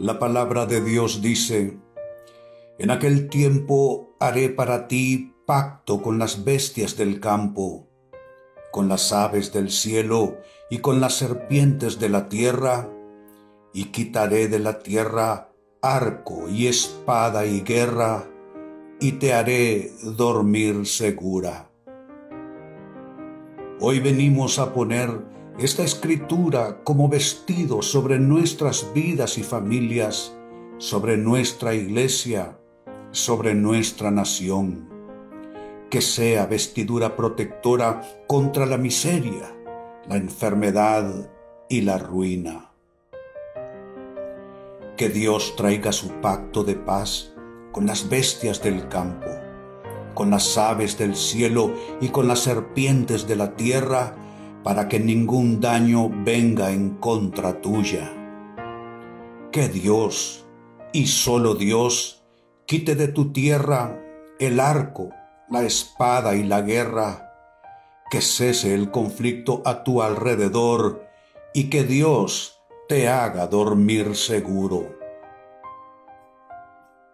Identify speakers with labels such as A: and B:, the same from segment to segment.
A: La palabra de Dios dice: en aquel tiempo haré para ti pacto con las bestias del campo, con las aves del cielo y con las serpientes de la tierra, y quitaré de la tierra arco y espada y guerra, y te haré dormir segura. Hoy venimos a poner esta escritura como vestido sobre nuestras vidas y familias, sobre nuestra iglesia, sobre nuestra nación. Que sea vestidura protectora contra la miseria, la enfermedad y la ruina. Que Dios traiga su pacto de paz con las bestias del campo, con las aves del cielo y con las serpientes de la tierra, para que ningún daño venga en contra tuya. Que Dios, y solo Dios, quite de tu tierra el arco, la espada y la guerra, que cese el conflicto a tu alrededor y que Dios te haga dormir seguro.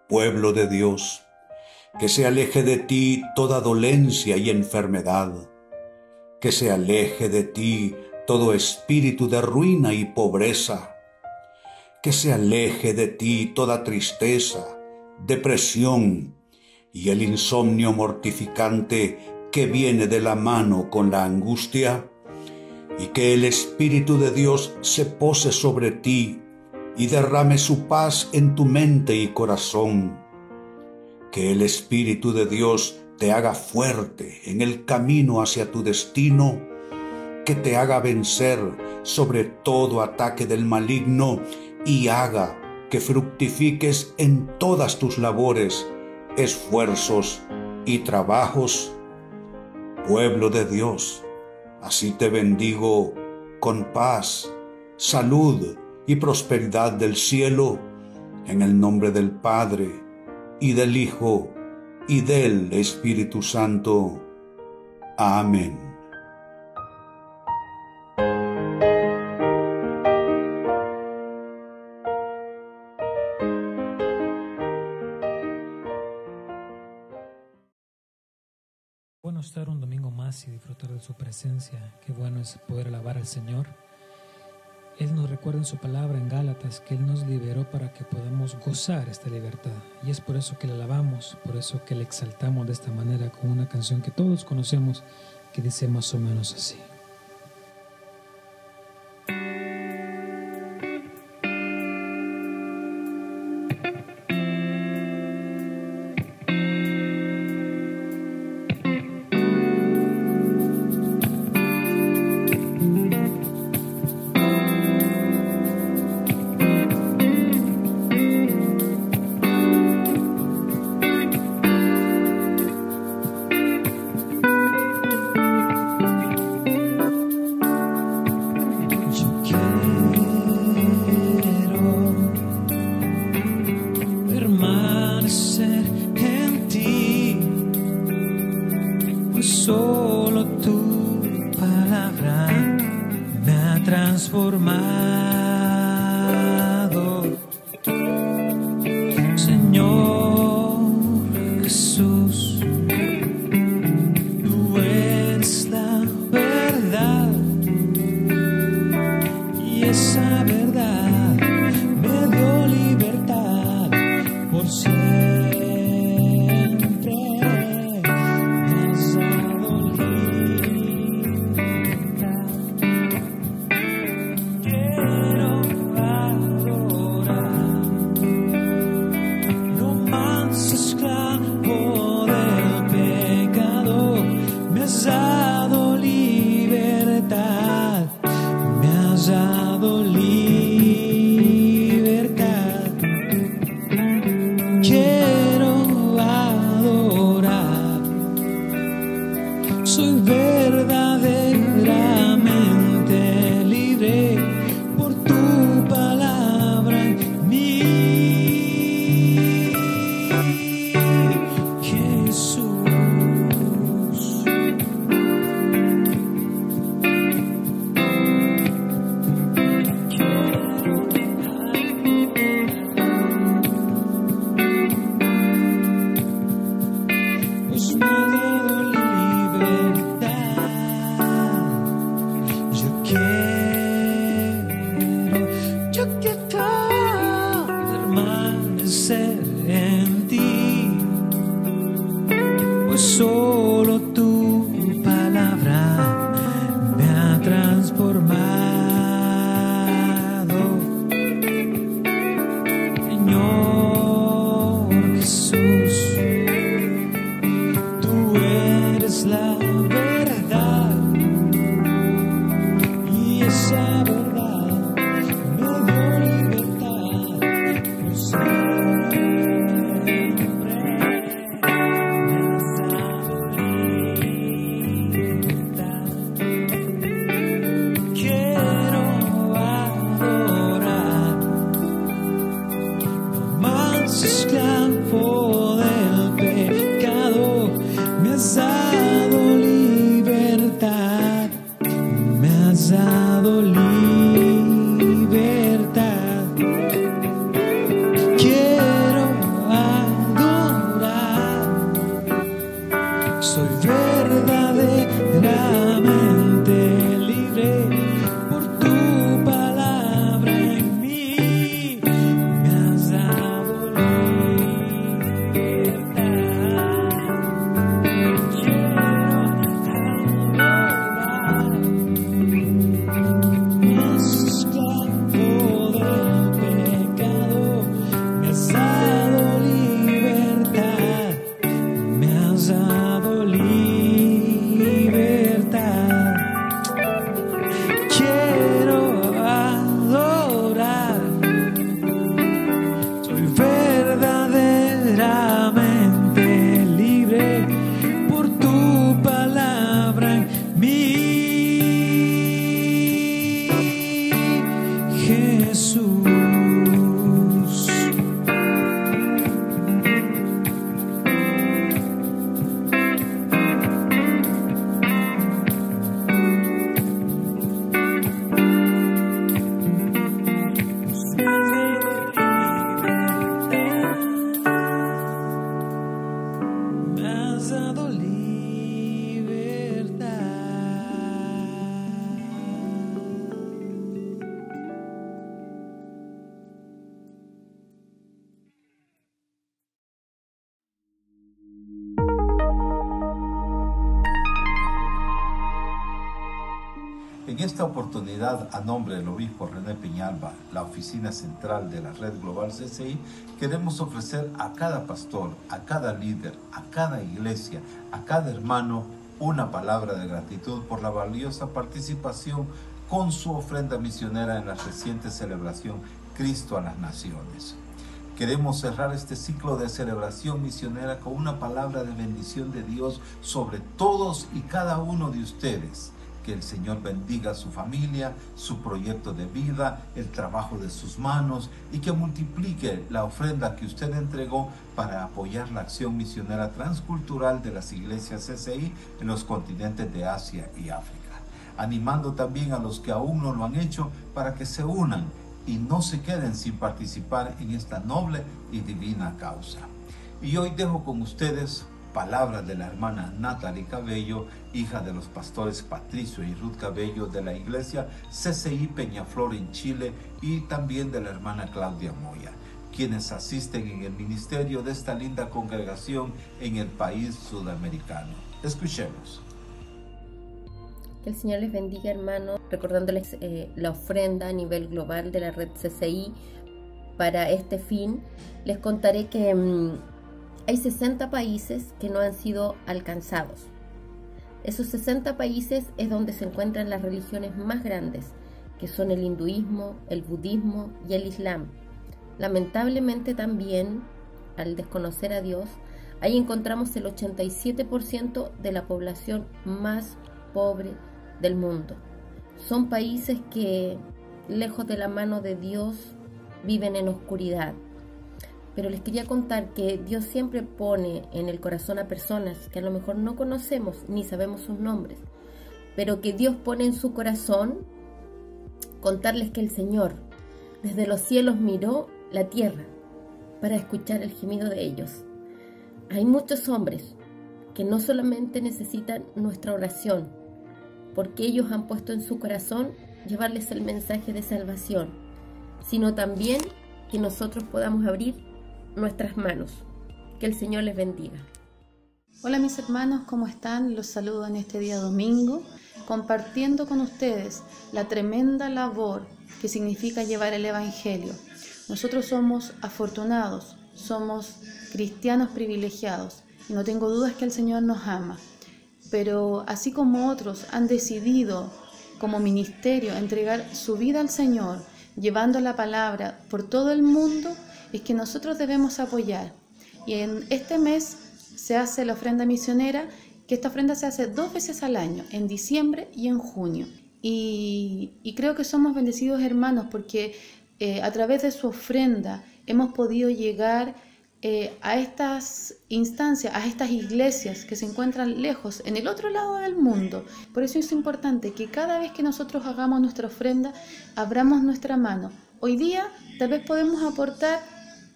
A: Pueblo de Dios, que se aleje de ti toda dolencia y enfermedad, que se aleje de ti todo espíritu de ruina y pobreza, que se aleje de ti toda tristeza, depresión y el insomnio mortificante que viene de la mano con la angustia, y que el Espíritu de Dios se pose sobre ti y derrame su paz en tu mente y corazón. Que el Espíritu de Dios te haga fuerte en el camino hacia tu destino, que te haga vencer sobre todo ataque del maligno y haga que fructifiques en todas tus labores, esfuerzos y trabajos. Pueblo de Dios, así te bendigo con paz, salud y prosperidad del cielo, en el nombre del Padre, y del Hijo, y del Espíritu Santo. Amén.
B: Bueno estar un domingo más y disfrutar de su presencia. Qué bueno es poder alabar al Señor. Él nos recuerda en su palabra en Gálatas que Él nos liberó para que podamos gozar esta libertad. Y es por eso que le alabamos, por eso que le exaltamos de esta manera con una canción que todos conocemos que dice más o menos así.
C: Solo tu palabra me ha transformado, Señor Jesús. Tú eres la verdad y esa verdad me dio libertad por siempre. Soy verdaderamente libre por tu palabra en mí, Jesús. Quiero permanecer en ti, pues solo tu palabra me ha transformado. Señor Jesús, tú eres la verdad, y esa verdad me dio libertad. Por siempre me has dado libertad. Quiero adorar, no más esclavo del pecado, me has dado libertad, me has dado libertad. Quiero adorar, soy verdaderamente libre por tu palabra en mí, me has dado libertad. Quiero adorar, más esclavo del pecado, me has dado libertad, me has dado libertad. Quiero adorar, soy verdaderamente libre por tu palabra en mí, Jesús. Me has dado libertad.
D: En esta oportunidad, a nombre del obispo René Peñalba, la oficina central de la Red Global CCI, queremos ofrecer a cada pastor, a cada líder, a cada iglesia, a cada hermano, una palabra de gratitud por la valiosa participación con su ofrenda misionera en la reciente celebración Cristo a las Naciones. Queremos cerrar este ciclo de celebración misionera con una palabra de bendición de Dios sobre todos y cada uno de ustedes. Que el Señor bendiga su familia, su proyecto de vida, el trabajo de sus manos, y que multiplique la ofrenda que usted entregó para apoyar la acción misionera transcultural de las iglesias CCI en los continentes de Asia y África. Animando también a los que aún no lo han hecho para que se unan y no se queden sin participar en esta noble y divina causa. Y hoy dejo con ustedes palabras de la hermana Natalie Cabello, hija de los pastores Patricio y Ruth Cabello de la iglesia CCI Peñaflor en Chile, y también de la hermana Claudia Moya, quienes asisten en el ministerio de esta linda congregación en el país sudamericano. Escuchemos.
E: Que el Señor les bendiga, hermanos, recordándoles la ofrenda a nivel global de la red CCI para este fin. Les contaré que hay 60 países que no han sido alcanzados. Esos 60 países es donde se encuentran las religiones más grandes, que son el hinduismo, el budismo y el islam. Lamentablemente también, al desconocer a Dios, ahí encontramos el 87% de la población más pobre del mundo. Son países que, lejos de la mano de Dios, viven en oscuridad. Pero les quería contar que Dios siempre pone en el corazón a personas que a lo mejor no conocemos ni sabemos sus nombres, pero que Dios pone en su corazón contarles que el Señor desde los cielos miró la tierra para escuchar el gemido de ellos. Hay muchos hombres que no solamente necesitan nuestra oración, porque ellos han puesto en su corazón llevarles el mensaje de salvación, sino también que nosotros podamos abrir nuestras manos. Que el Señor les bendiga.
F: Hola mis hermanos, ¿cómo están? Los saludo en este día domingo, compartiendo con ustedes la tremenda labor que significa llevar el Evangelio. Nosotros somos afortunados, somos cristianos privilegiados y no tengo dudas que el Señor nos ama. Pero así como otros han decidido como ministerio entregar su vida al Señor, llevando la palabra por todo el mundo, es que nosotros debemos apoyar. Y en este mes se hace la ofrenda misionera, que esta ofrenda se hace 2 veces al año, en diciembre y en junio. Y creo que somos bendecidos hermanos porque a través de su ofrenda hemos podido llegar a estas instancias, a estas iglesias que se encuentran lejos, en el otro lado del mundo. Por eso es importante que cada vez que nosotros hagamos nuestra ofrenda, abramos nuestra mano. Hoy día tal vez podemos aportar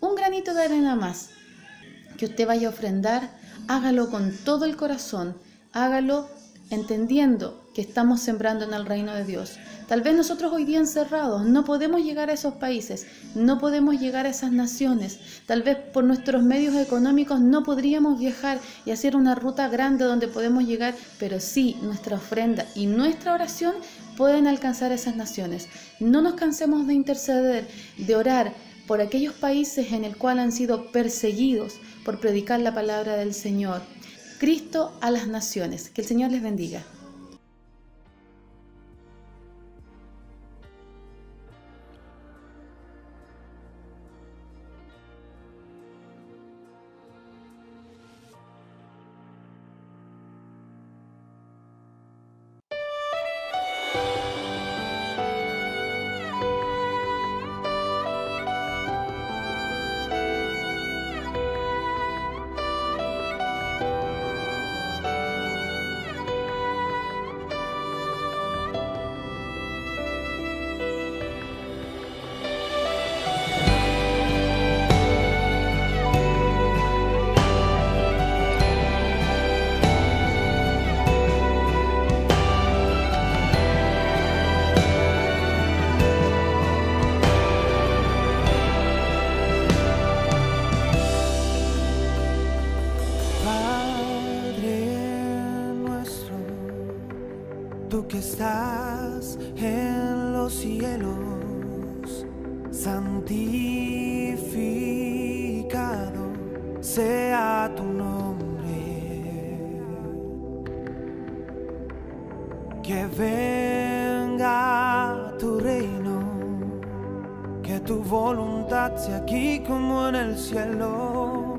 F: un granito de arena más. Que usted vaya a ofrendar, hágalo con todo el corazón, hágalo entendiendo que estamos sembrando en el reino de Dios. Tal vez nosotros hoy día encerrados no podemos llegar a esos países, no podemos llegar a esas naciones, tal vez por nuestros medios económicos no podríamos viajar y hacer una ruta grande donde podemos llegar, pero sí nuestra ofrenda y nuestra oración pueden alcanzar esas naciones. No nos cansemos de interceder, de orar por aquellos países en el cual han sido perseguidos por predicar la palabra del Señor. Cristo a las naciones. Que el Señor les bendiga.
C: Tú que estás en los cielos, santificado sea tu nombre. Que venga tu reino, que tu voluntad sea aquí como en el cielo.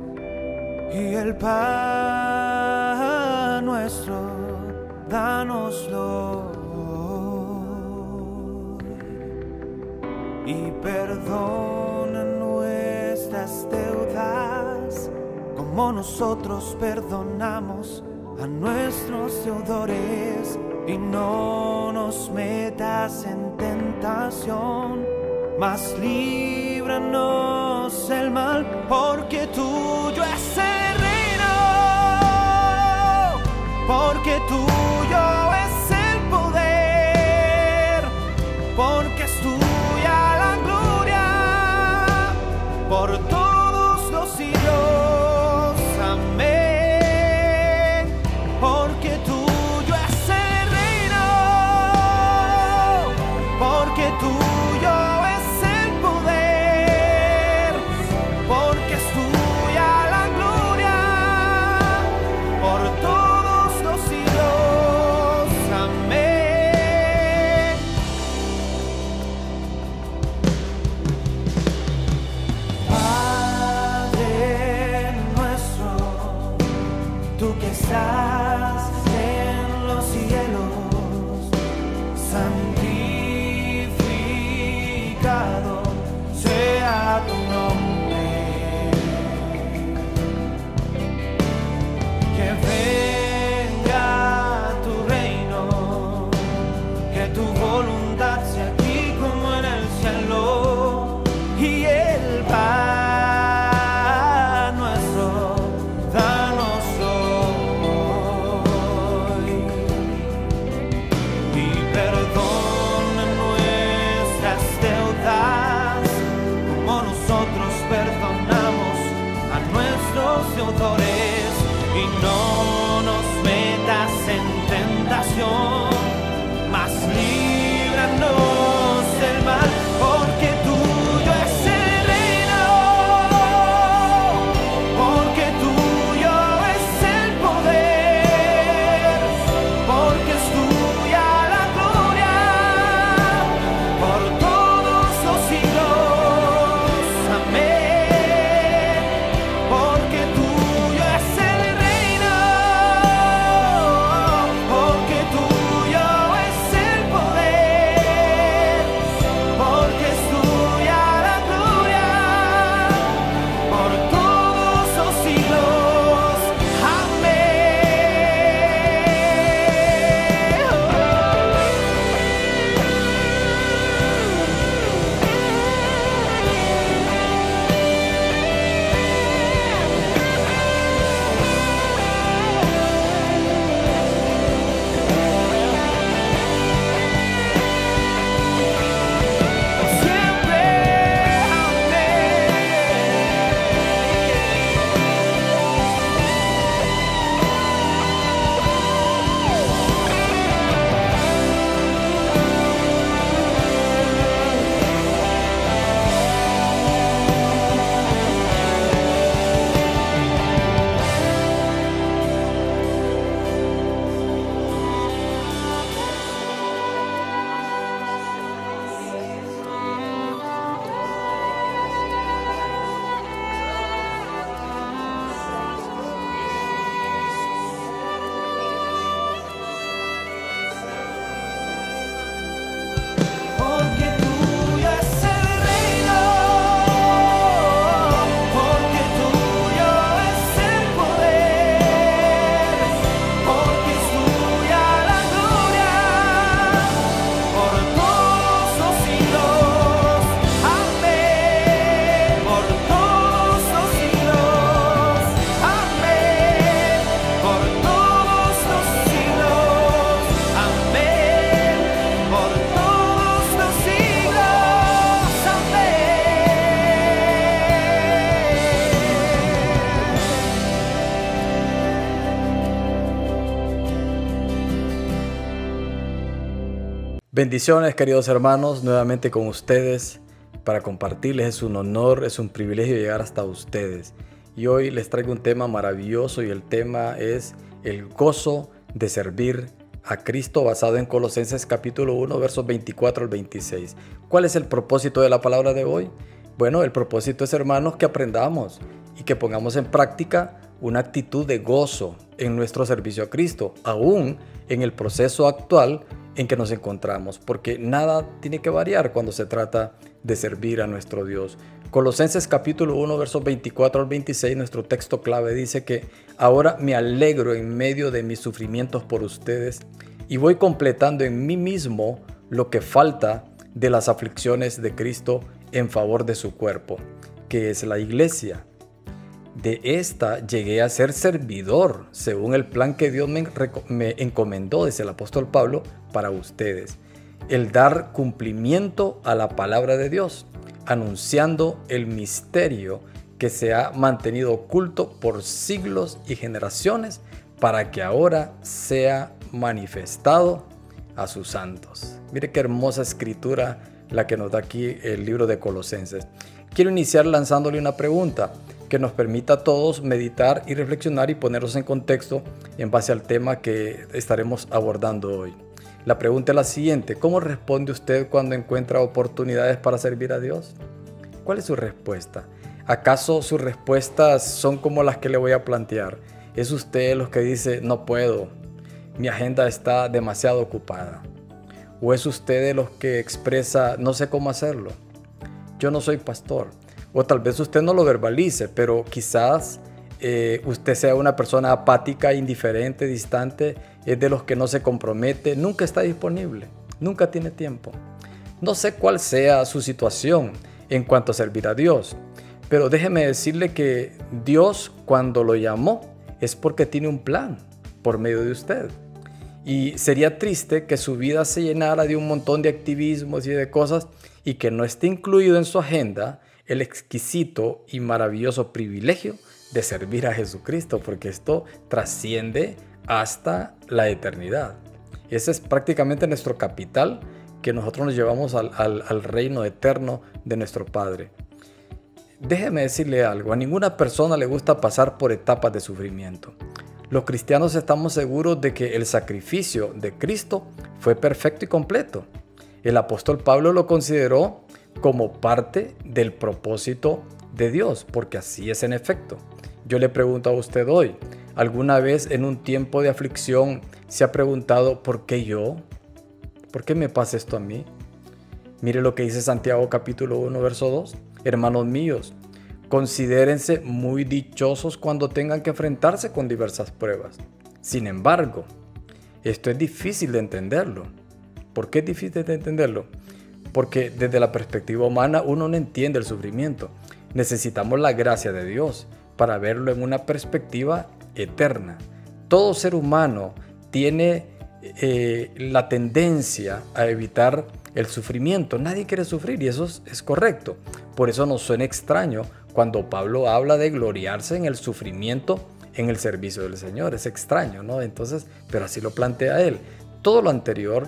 C: Y el pan nuestro dánoslo y perdona nuestras deudas como nosotros perdonamos a nuestros deudores, y no nos metas en tentación, mas líbranos del mal, porque tuyo es el reino, porque tuyo es el poder, porque es tuya la gloria por todos los siglos. Amén. Porque tuyo es el reino, porque tuyo es el poder, porque es tuya la gloria por todos los siglos.
G: Bendiciones, queridos hermanos, nuevamente con ustedes para compartirles. Es un honor, es un privilegio llegar hasta ustedes. Y hoy les traigo un tema maravilloso y el tema es el gozo de servir a Cristo, basado en Colosenses capítulo 1, versos 24 al 26. ¿Cuál es el propósito de la palabra de hoy? Bueno, el propósito es, hermanos, que aprendamos y que pongamos en práctica una actitud de gozo en nuestro servicio a Cristo, aún en el proceso actual en que nos encontramos, porque nada tiene que variar cuando se trata de servir a nuestro Dios. Colosenses capítulo 1, versos 24 al 26, nuestro texto clave dice que ahora me alegro en medio de mis sufrimientos por ustedes y voy completando en mí mismo lo que falta de las aflicciones de Cristo en favor de su cuerpo, que es la iglesia. De esta llegué a ser servidor, según el plan que Dios me encomendó, dice el apóstol Pablo, para ustedes. El dar cumplimiento a la palabra de Dios, anunciando el misterio que se ha mantenido oculto por siglos y generaciones, para que ahora sea manifestado a sus santos. Mire qué hermosa escritura la que nos da aquí el libro de Colosenses. Quiero iniciar lanzándole una pregunta que nos permita a todos meditar y reflexionar y ponernos en contexto en base al tema que estaremos abordando hoy. La pregunta es la siguiente: ¿cómo responde usted cuando encuentra oportunidades para servir a Dios? ¿Cuál es su respuesta? ¿Acaso sus respuestas son como las que le voy a plantear? ¿Es usted los que dice no puedo, mi agenda está demasiado ocupada? ¿O es usted de los que expresa no sé cómo hacerlo, yo no soy pastor? O tal vez usted no lo verbalice, pero quizás usted sea una persona apática, indiferente, distante, es de los que no se compromete, nunca está disponible, nunca tiene tiempo. No sé cuál sea su situación en cuanto a servir a Dios, pero déjeme decirle que Dios, cuando lo llamó, es porque tiene un plan por medio de usted. Y sería triste que su vida se llenara de un montón de activismos y de cosas y que no esté incluido en su agenda el exquisito y maravilloso privilegio de servir a Jesucristo, porque esto trasciende hasta la eternidad. Ese es prácticamente nuestro capital que nosotros nos llevamos al reino eterno de nuestro Padre. Déjeme decirle algo: a ninguna persona le gusta pasar por etapas de sufrimiento. Los cristianos estamos seguros de que el sacrificio de Cristo fue perfecto y completo. El apóstol Pablo lo consideró como parte del propósito de Dios, porque así es en efecto. Yo le pregunto a usted hoy, ¿alguna vez en un tiempo de aflicción se ha preguntado ¿por qué yo? ¿Por qué me pasa esto a mí? Mire lo que dice Santiago capítulo 1, verso 2. Hermanos míos, considérense muy dichosos cuando tengan que enfrentarse con diversas pruebas. Sin embargo, esto es difícil de entenderlo. ¿Por qué es difícil de entenderlo? Porque desde la perspectiva humana uno no entiende el sufrimiento. Necesitamos la gracia de Dios para verlo en una perspectiva eterna. Todo ser humano tiene la tendencia a evitar el sufrimiento. Nadie quiere sufrir y eso es correcto. Por eso nos suena extraño cuando Pablo habla de gloriarse en el sufrimiento en el servicio del Señor. Es extraño, ¿no? Entonces, pero así lo plantea él. Todo lo anterior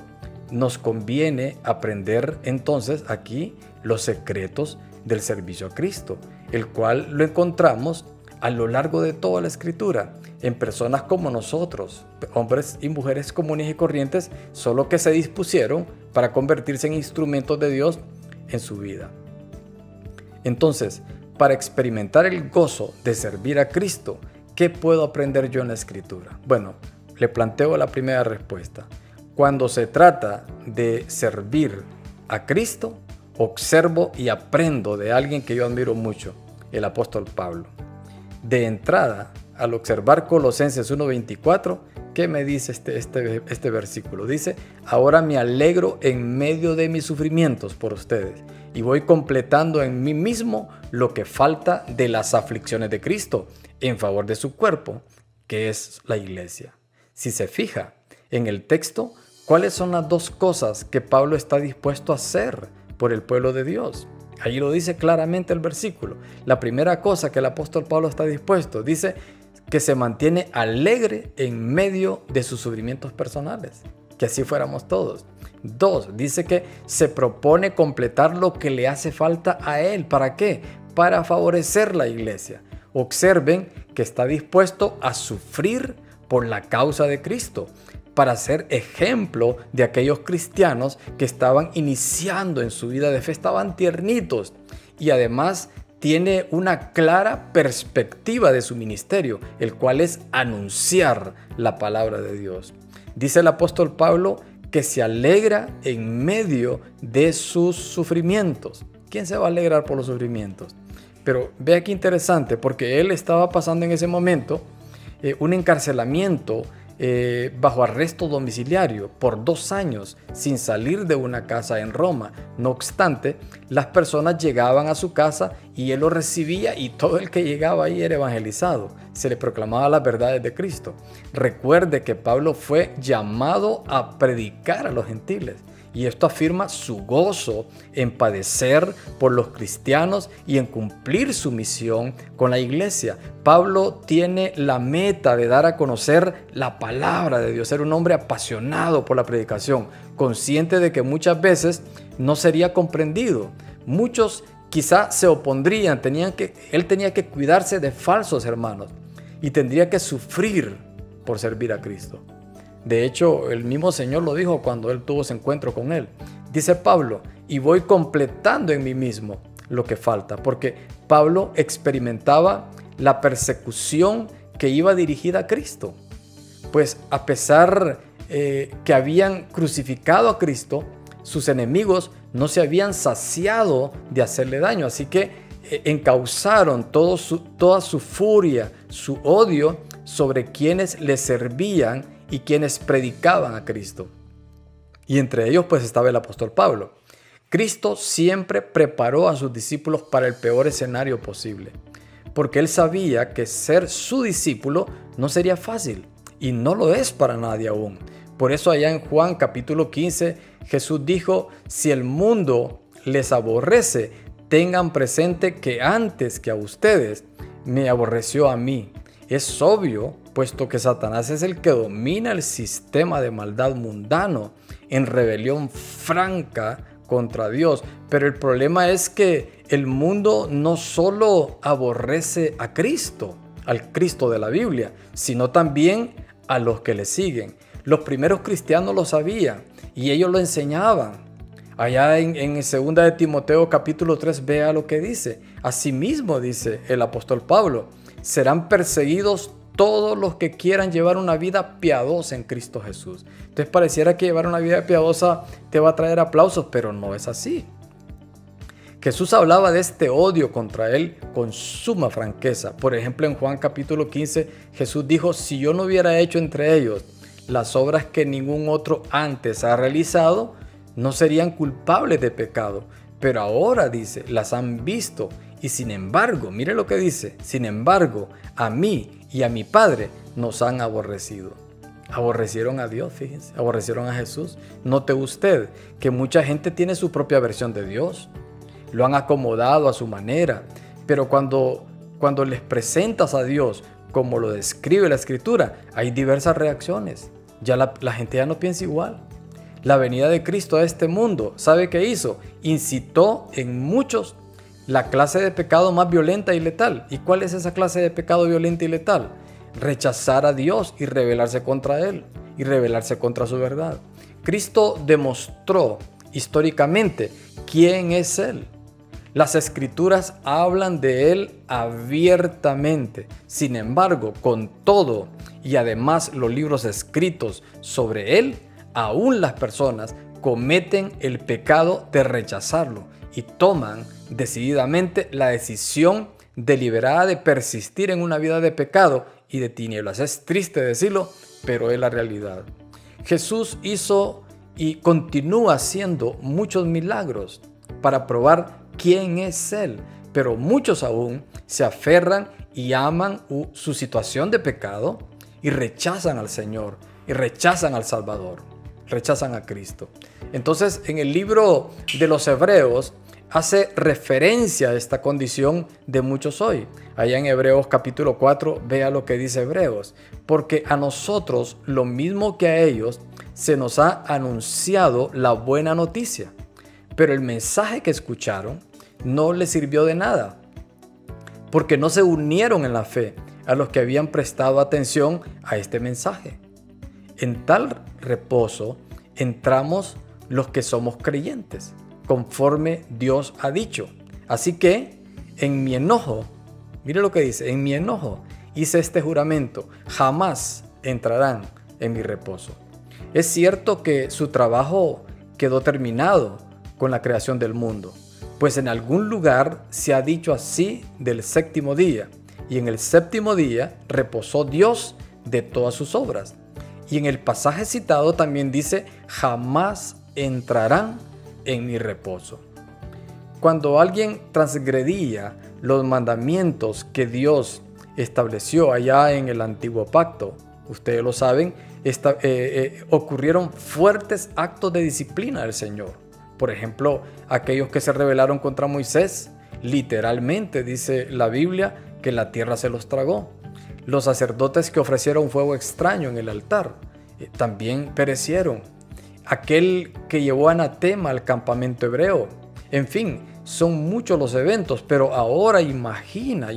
G: nos conviene aprender entonces aquí los secretos del servicio a Cristo, el cual lo encontramos a lo largo de toda la Escritura, en personas como nosotros, hombres y mujeres comunes y corrientes, solo que se dispusieron para convertirse en instrumentos de Dios en su vida. Entonces, para experimentar el gozo de servir a Cristo, ¿qué puedo aprender yo en la Escritura? Bueno, le planteo la primera respuesta. Cuando se trata de servir a Cristo, observo y aprendo de alguien que yo admiro mucho, el apóstol Pablo. De entrada, al observar Colosenses 1:24, ¿qué me dice este versículo? Dice, ahora me alegro en medio de mis sufrimientos por ustedes y voy completando en mí mismo lo que falta de las aflicciones de Cristo en favor de su cuerpo, que es la iglesia. Si se fija en el texto, ¿cuáles son las dos cosas que Pablo está dispuesto a hacer por el pueblo de Dios? Ahí lo dice claramente el versículo. La primera cosa que el apóstol Pablo está dispuesto, dice que se mantiene alegre en medio de sus sufrimientos personales. que así fuéramos todos. 2, dice que se propone completar lo que le hace falta a él. ¿Para qué? Para favorecer la iglesia. Observen que está dispuesto a sufrir por la causa de Cristo, para ser ejemplo de aquellos cristianos que estaban iniciando en su vida de fe, estaban tiernitos, y además tiene una clara perspectiva de su ministerio, el cual es anunciar la palabra de Dios. Dice el apóstol Pablo que se alegra en medio de sus sufrimientos. ¿Quién se va a alegrar por los sufrimientos? Pero vea qué interesante, porque él estaba pasando en ese momento un encarcelamiento bajo arresto domiciliario por 2 años sin salir de una casa en Roma. No obstante, las personas llegaban a su casa y él los recibía, y todo el que llegaba ahí era evangelizado. Se le proclamaba las verdades de Cristo. Recuerde que Pablo fue llamado a predicar a los gentiles, y esto afirma su gozo en padecer por los cristianos y en cumplir su misión con la iglesia. Pablo tiene la meta de dar a conocer la palabra de Dios, ser un hombre apasionado por la predicación, consciente de que muchas veces no sería comprendido. Muchos quizá se opondrían, él tenía que cuidarse de falsos hermanos y tendría que sufrir por servir a Cristo. De hecho, el mismo Señor lo dijo cuando él tuvo ese encuentro con él. Dice Pablo, y voy completando en mí mismo lo que falta, porque Pablo experimentaba la persecución que iba dirigida a Cristo. Pues a pesar que habían crucificado a Cristo, sus enemigos no se habían saciado de hacerle daño, así que encauzaron toda su furia, su odio sobre quienes le servían y quienes predicaban a Cristo. Y entre ellos pues estaba el apóstol Pablo. Cristo siempre preparó a sus discípulos para el peor escenario posible, porque él sabía que ser su discípulo no sería fácil, y no lo es para nadie aún. Por eso allá en Juan capítulo 15 Jesús dijo: si el mundo les aborrece, tengan presente que antes que a ustedes me aborreció a mí. Es obvio, puesto que Satanás es el que domina el sistema de maldad mundano en rebelión franca contra Dios. Pero el problema es que el mundo no solo aborrece a Cristo, al Cristo de la Biblia, sino también a los que le siguen. Los primeros cristianos lo sabían y ellos lo enseñaban. Allá en 2 de Timoteo capítulo 3, vea lo que dice. Asimismo dice el apóstol Pablo: serán perseguidos todos los que quieran llevar una vida piadosa en Cristo Jesús. Entonces pareciera que llevar una vida piadosa te va a traer aplausos, pero no es así. Jesús hablaba de este odio contra él con suma franqueza. Por ejemplo, en Juan capítulo 15, Jesús dijo: si yo no hubiera hecho entre ellos las obras que ningún otro antes ha realizado, no serían culpables de pecado. Pero ahora, dice, las han visto. Y sin embargo, mire lo que dice: sin embargo, a mí y a mi Padre nos han aborrecido. Aborrecieron a Dios, fíjense, aborrecieron a Jesús. Note usted que mucha gente tiene su propia versión de Dios, lo han acomodado a su manera, pero cuando les presentas a Dios como lo describe la Escritura, hay diversas reacciones. Ya la gente ya no piensa igual. La venida de Cristo a este mundo, ¿sabe qué hizo? Incitó en muchos la clase de pecado más violenta y letal. ¿Y cuál es esa clase de pecado violenta y letal? Rechazar a Dios y rebelarse contra Él, y rebelarse contra su verdad. Cristo demostró históricamente quién es Él. Las Escrituras hablan de Él abiertamente. Sin embargo, con todo y además los libros escritos sobre Él, aún las personas cometen el pecado de rechazarlo y toman decididamente la decisión deliberada de persistir en una vida de pecado y de tinieblas. Es triste decirlo, pero es la realidad. Jesús hizo y continúa haciendo muchos milagros para probar quién es Él, pero muchos aún se aferran y aman su situación de pecado y rechazan al Señor y rechazan al Salvador, rechazan a Cristo. Entonces, en el libro de los Hebreos hace referencia a esta condición de muchos hoy. Allá en Hebreos capítulo 4, vea lo que dice Hebreos: porque a nosotros, lo mismo que a ellos, se nos ha anunciado la buena noticia, pero el mensaje que escucharon no les sirvió de nada, porque no se unieron en la fe a los que habían prestado atención a este mensaje. En tal reposo entramos los que somos creyentes, conforme Dios ha dicho. Así que en mi enojo, mire lo que dice, en mi enojo hice este juramento, jamás entrarán en mi reposo. Es cierto que su trabajo quedó terminado con la creación del mundo, pues en algún lugar se ha dicho así del séptimo día, y en el séptimo día reposó Dios de todas sus obras. Y en el pasaje citado también dice, jamás entrarán en mi reposo. Cuando alguien transgredía los mandamientos que Dios estableció allá en el antiguo pacto, ustedes lo saben, ocurrieron fuertes actos de disciplina del Señor. Por ejemplo, aquellos que se rebelaron contra Moisés, literalmente dice la Biblia que la tierra se los tragó. Los sacerdotes que ofrecieron fuego extraño en el altar también perecieron. Aquel que llevó anatema al campamento hebreo. En fin, son muchos los eventos, pero ahora imagina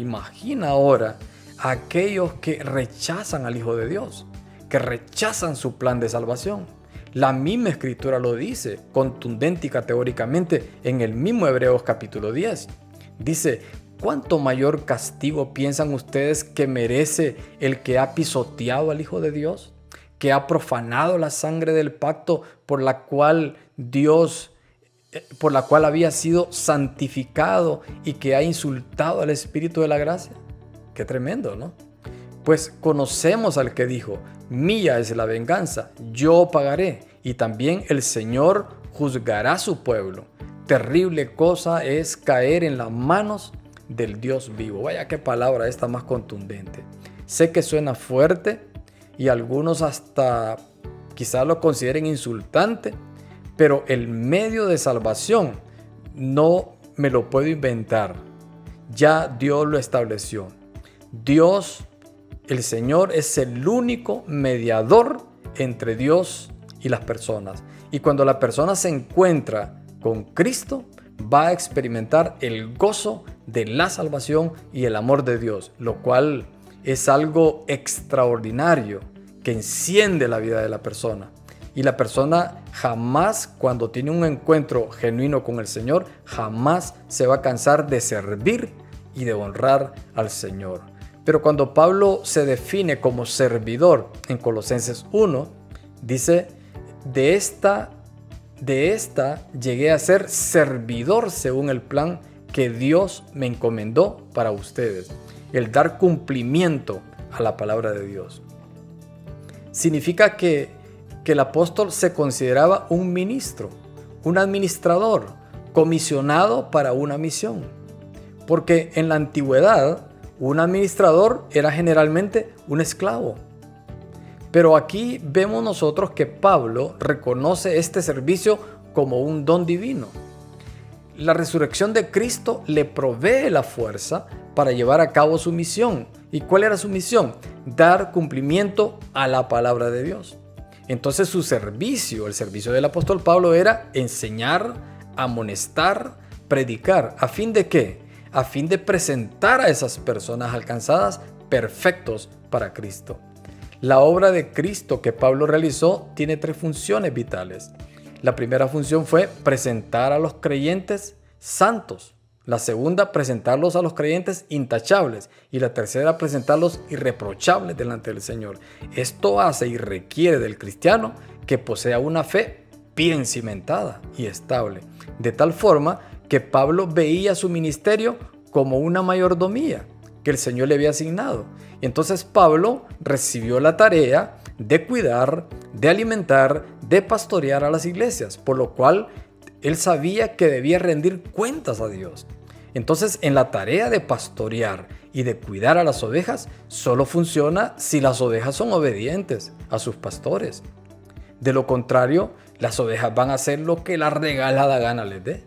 G: ahora a aquellos que rechazan al Hijo de Dios, que rechazan su plan de salvación. La misma Escritura lo dice, contundente y categóricamente, en el mismo Hebreos capítulo 10. Dice, ¿cuánto mayor castigo piensan ustedes que merece el que ha pisoteado al Hijo de Dios? Que ha profanado la sangre del pacto por la cual había sido santificado y que ha insultado al Espíritu de la gracia. Qué tremendo, ¿no? Pues conocemos al que dijo, mía es la venganza, yo pagaré, y también el Señor juzgará a su pueblo. Terrible cosa es caer en las manos del Dios vivo. Vaya qué palabra esta más contundente. Sé que suena fuerte y algunos hasta quizás lo consideren insultante, pero el medio de salvación no me lo puedo inventar. Ya Dios lo estableció. Dios, el Señor, es el único mediador entre Dios y las personas. Y cuando la persona se encuentra con Cristo, va a experimentar el gozo de la salvación y el amor de Dios, lo cual es algo extraordinario que enciende la vida de la persona. Y la persona jamás, cuando tiene un encuentro genuino con el Señor, jamás se va a cansar de servir y de honrar al Señor. Pero cuando Pablo se define como servidor en Colosenses 1, dice, de esta llegué a ser servidor según el plan que Dios me encomendó para ustedes. El dar cumplimiento a la palabra de Dios. Significa que el apóstol se consideraba un ministro, un administrador, comisionado para una misión. Porque en la antigüedad, un administrador era generalmente un esclavo. Pero aquí vemos nosotros que Pablo reconoce este servicio como un don divino. La resurrección de Cristo le provee la fuerza para llevar a cabo su misión. ¿Y cuál era su misión? Dar cumplimiento a la palabra de Dios. Entonces su servicio, el servicio del apóstol Pablo era enseñar, amonestar, predicar. ¿A fin de qué? A fin de presentar a esas personas alcanzadas perfectos para Cristo. La obra de Cristo que Pablo realizó tiene 3 funciones vitales. La primera función fue presentar a los creyentes santos. La segunda, presentarlos a los creyentes intachables. Y la tercera, presentarlos irreprochables delante del Señor. Esto hace y requiere del cristiano que posea una fe bien cimentada y estable. De tal forma que Pablo veía su ministerio como una mayordomía que el Señor le había asignado. Y entonces Pablo recibió la tarea de cuidar, de alimentar, de pastorear a las iglesias, por lo cual él sabía que debía rendir cuentas a Dios. Entonces, en la tarea de pastorear y de cuidar a las ovejas, solo funciona si las ovejas son obedientes a sus pastores. De lo contrario, las ovejas van a hacer lo que la regalada gana les dé.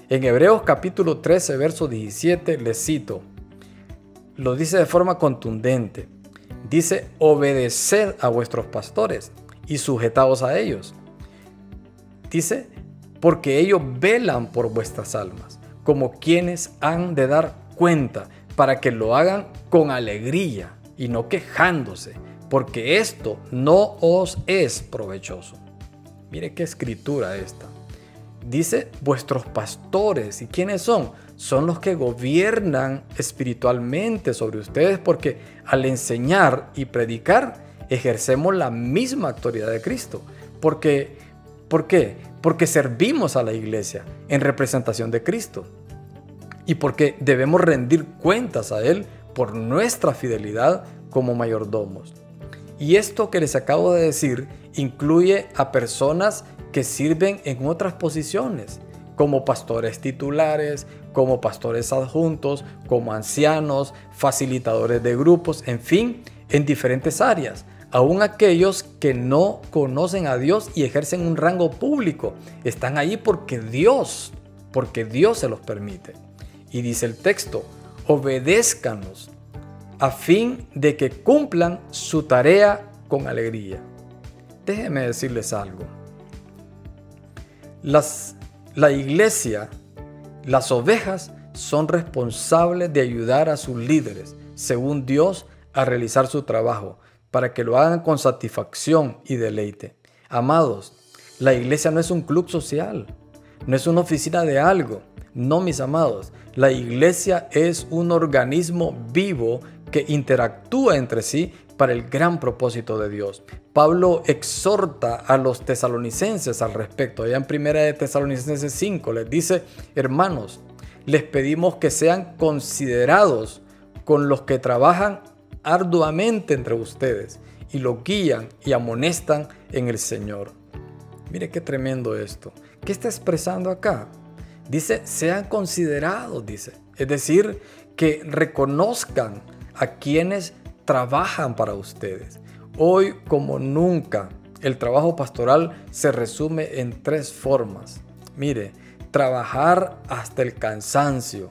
G: En Hebreos capítulo 13, verso 17, les cito, lo dice de forma contundente. Dice, obedeced a vuestros pastores y sujetados a ellos. Dice, porque ellos velan por vuestras almas, como quienes han de dar cuenta, para que lo hagan con alegría y no quejándose, porque esto no os es provechoso. Mire qué escritura esta. Dice, vuestros pastores. ¿Y quiénes son? Son los que gobiernan espiritualmente sobre ustedes, porque al enseñar y predicar ejercemos la misma autoridad de Cristo. ¿Por qué? Porque servimos a la iglesia en representación de Cristo y porque debemos rendir cuentas a Él por nuestra fidelidad como mayordomos. Y esto que les acabo de decir incluye a personas que sirven en otras posiciones, como pastores titulares, como pastores adjuntos, como ancianos, facilitadores de grupos, en fin, en diferentes áreas. Aún aquellos que no conocen a Dios y ejercen un rango público, están ahí porque Dios se los permite. Y dice el texto, obedézcanos a fin de que cumplan su tarea con alegría. Déjenme decirles algo. La iglesia, las ovejas, son responsables de ayudar a sus líderes, según Dios, a realizar su trabajo, para que lo hagan con satisfacción y deleite. Amados, la iglesia no es un club social, no es una oficina de algo. No, mis amados, la iglesia es un organismo vivo que interactúa entre sí para el gran propósito de Dios. Pablo exhorta a los tesalonicenses al respecto. Allá en 1 de Tesalonicenses 5 les dice, hermanos, les pedimos que sean considerados con los que trabajan arduamente entre ustedes y los guían y amonestan en el Señor. Mire qué tremendo esto. ¿Qué está expresando acá? Dice, sean considerados, dice. Es decir, que reconozcan a quienes trabajan para ustedes. Hoy como nunca, el trabajo pastoral se resume en 3 formas. Mire, trabajar hasta el cansancio,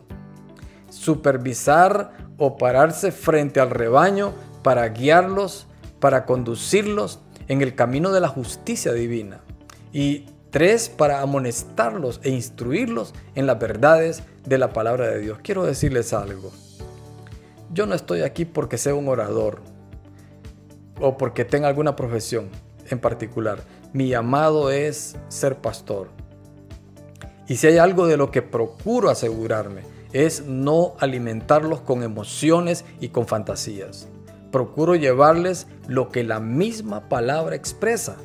G: supervisar o pararse frente al rebaño para guiarlos, para conducirlos en el camino de la justicia divina. Y 3, para amonestarlos e instruirlos en las verdades de la palabra de Dios. Quiero decirles algo. Yo no estoy aquí porque sea un orador o porque tenga alguna profesión en particular. Mi llamado es ser pastor. Y si hay algo de lo que procuro asegurarme, es no alimentarlos con emociones y con fantasías. Procuro llevarles lo que la misma palabra expresa,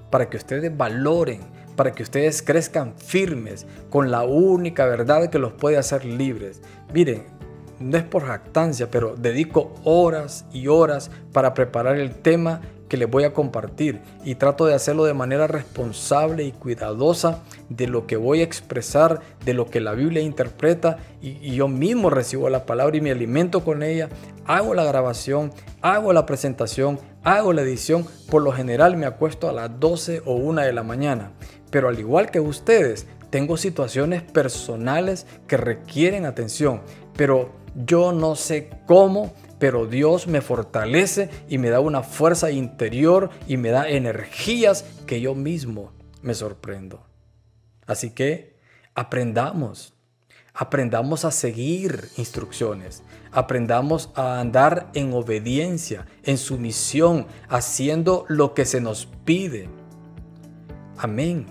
G: para que ustedes valoren, para que ustedes crezcan firmes con la única verdad que los puede hacer libres. Miren, no es por jactancia, pero dedico horas y horas para preparar el tema que les voy a compartir y trato de hacerlo de manera responsable y cuidadosa de lo que voy a expresar, de lo que la Biblia interpreta y yo mismo recibo la palabra y me alimento con ella, hago la grabación, hago la presentación, hago la edición. Por lo general me acuesto a las 12 o 1 de la mañana, pero al igual que ustedes, tengo situaciones personales que requieren atención, pero yo no sé cómo, pero Dios me fortalece y me da una fuerza interior y me da energías que yo mismo me sorprendo. Así que aprendamos a seguir instrucciones, aprendamos a andar en obediencia, en sumisión, haciendo lo que se nos pide. Amén.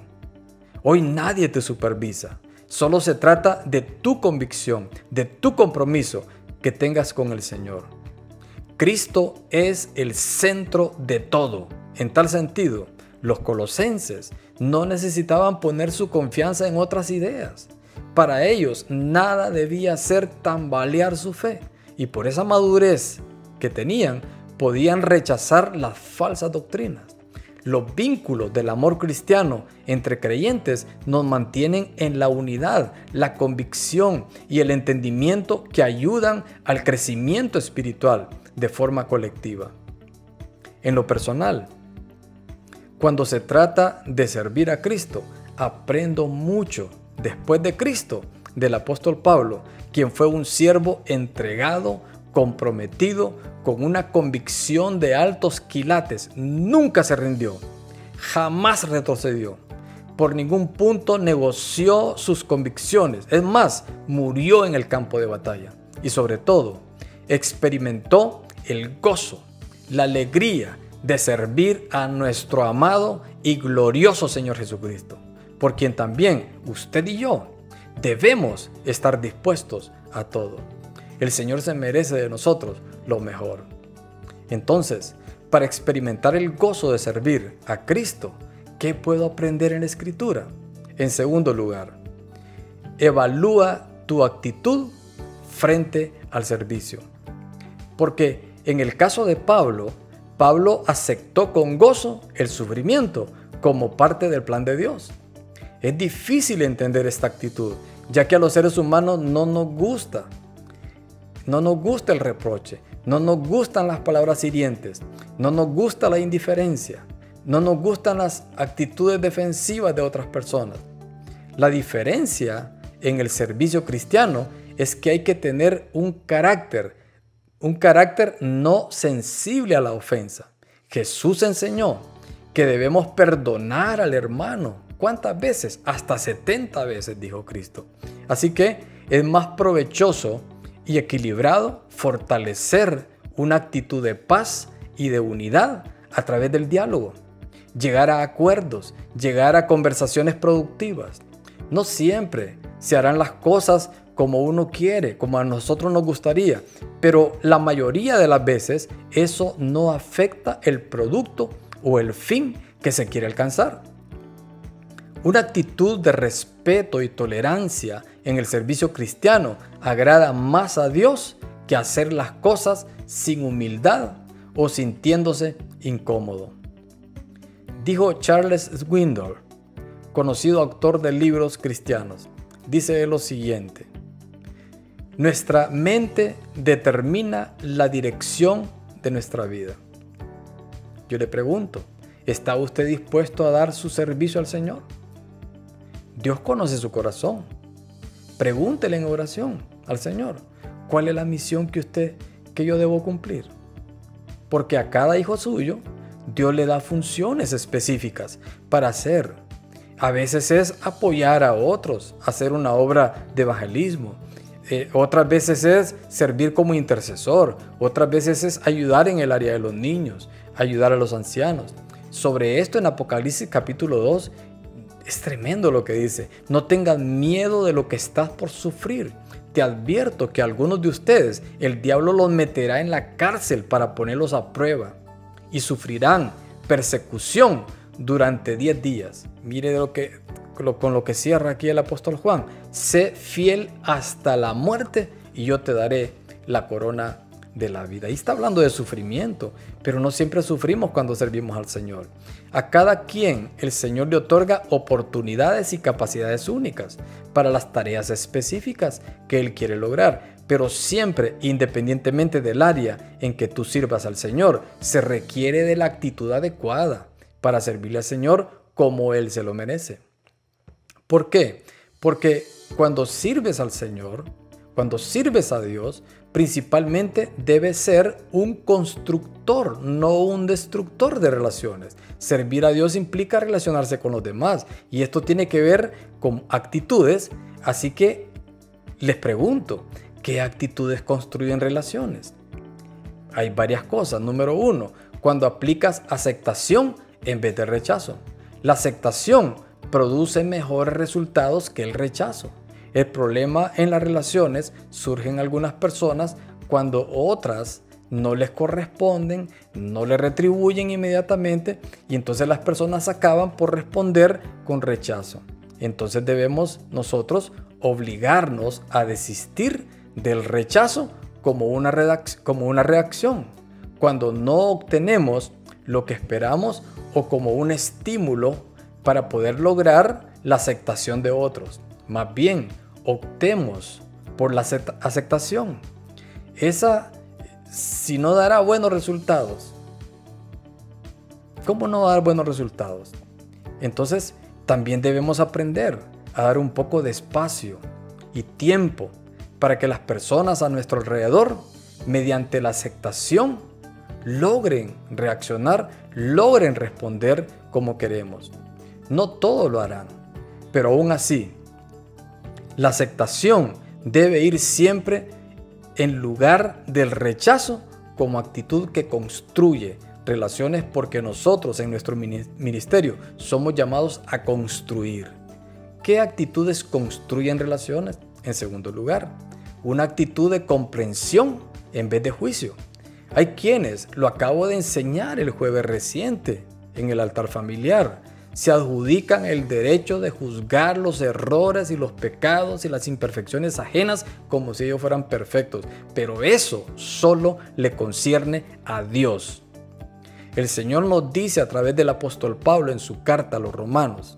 G: Hoy nadie te supervisa. Solo se trata de tu convicción, de tu compromiso que tengas con el Señor. Cristo es el centro de todo. En tal sentido, los colosenses no necesitaban poner su confianza en otras ideas. Para ellos, nada debía hacer tambalear su fe. Y por esa madurez que tenían, podían rechazar las falsas doctrinas. Los vínculos del amor cristiano entre creyentes nos mantienen en la unidad, la convicción y el entendimiento que ayudan al crecimiento espiritual de forma colectiva. En lo personal, cuando se trata de servir a Cristo, aprendo mucho después de Cristo del apóstol Pablo, quien fue un siervo entregado, comprometido, con una convicción de altos quilates. Nunca se rindió. jamás retrocedió. Por ningún punto negoció sus convicciones. Es más, murió en el campo de batalla. Y sobre todo, experimentó el gozo, la alegría de servir a nuestro amado y glorioso Señor Jesucristo, por quien también usted y yo debemos estar dispuestos a todo. El Señor se merece de nosotros lo mejor. Entonces, para experimentar el gozo de servir a Cristo, ¿qué puedo aprender en la Escritura? En segundo lugar, evalúa tu actitud frente al servicio. Porque en el caso de Pablo aceptó con gozo el sufrimiento como parte del plan de Dios. Es difícil entender esta actitud, ya que a los seres humanos no nos gusta el reproche, no nos gustan las palabras hirientes, no nos gusta la indiferencia, no nos gustan las actitudes defensivas de otras personas. La diferencia en el servicio cristiano es que hay que tener un carácter no sensible a la ofensa. Jesús enseñó que debemos perdonar al hermano. ¿Cuántas veces? Hasta 70 veces, dijo Cristo. Así que es más provechoso y equilibrado fortalecer una actitud de paz y de unidad a través del diálogo. Llegar a acuerdos, llegar a conversaciones productivas. No siempre se harán las cosas como uno quiere, como a nosotros nos gustaría, pero la mayoría de las veces eso no afecta el producto o el fin que se quiere alcanzar. Una actitud de respeto y tolerancia en el servicio cristiano agrada más a Dios que hacer las cosas sin humildad o sintiéndose incómodo. Dijo Charles Swindoll, conocido autor de libros cristianos, dice lo siguiente: nuestra mente determina la dirección de nuestra vida. Yo le pregunto, ¿está usted dispuesto a dar su servicio al Señor? Dios conoce su corazón. Pregúntele en oración al Señor, ¿cuál es la misión que yo debo cumplir? Porque a cada hijo suyo, Dios le da funciones específicas para hacer. A veces es apoyar a otros, hacer una obra de evangelismo. Otras veces es servir como intercesor. Otras veces es ayudar en el área de los niños, ayudar a los ancianos. Sobre esto en Apocalipsis capítulo 2 es tremendo lo que dice. No tengan miedo de lo que estás por sufrir. Te advierto que algunos de ustedes el diablo los meterá en la cárcel para ponerlos a prueba y sufrirán persecución durante 10 días. Mire con lo que cierra aquí el apóstol Juan. Sé fiel hasta la muerte y yo te daré la corona de la vida. Ahí está hablando de sufrimiento, pero no siempre sufrimos cuando servimos al Señor. A cada quien el Señor le otorga oportunidades y capacidades únicas para las tareas específicas que Él quiere lograr, pero siempre, independientemente del área en que tú sirvas al Señor, se requiere de la actitud adecuada para servirle al Señor como Él se lo merece. ¿Por qué? Porque cuando sirves al Señor, cuando sirves a Dios, principalmente debes ser un constructor, no un destructor de relaciones. Servir a Dios implica relacionarse con los demás y esto tiene que ver con actitudes. Así que les pregunto, ¿qué actitudes construyen relaciones? Hay varias cosas. Número 1, cuando aplicas aceptación en vez de rechazo. La aceptación produce mejores resultados que el rechazo. El problema en las relaciones surge en algunas personas cuando otras no les corresponden, no les retribuyen inmediatamente y entonces las personas acaban por responder con rechazo. Entonces debemos nosotros obligarnos a desistir del rechazo como una reacción cuando no obtenemos lo que esperamos o como un estímulo para poder lograr la aceptación de otros. Más bien, optemos por la aceptación. Esa, si no dará buenos resultados, ¿cómo no dar buenos resultados? Entonces, también debemos aprender a dar un poco de espacio y tiempo para que las personas a nuestro alrededor, mediante la aceptación, logren reaccionar, logren responder como queremos. No todos lo harán, pero aún así, la aceptación debe ir siempre en lugar del rechazo como actitud que construye relaciones, porque nosotros en nuestro ministerio somos llamados a construir. ¿Qué actitudes construyen relaciones? En segundo lugar, una actitud de comprensión en vez de juicio. Hay quienes, lo acabo de enseñar el jueves reciente en el altar familiar, se adjudican el derecho de juzgar los errores y los pecados y las imperfecciones ajenas como si ellos fueran perfectos. Pero eso solo le concierne a Dios. El Señor nos dice a través del apóstol Pablo en su carta a los Romanos.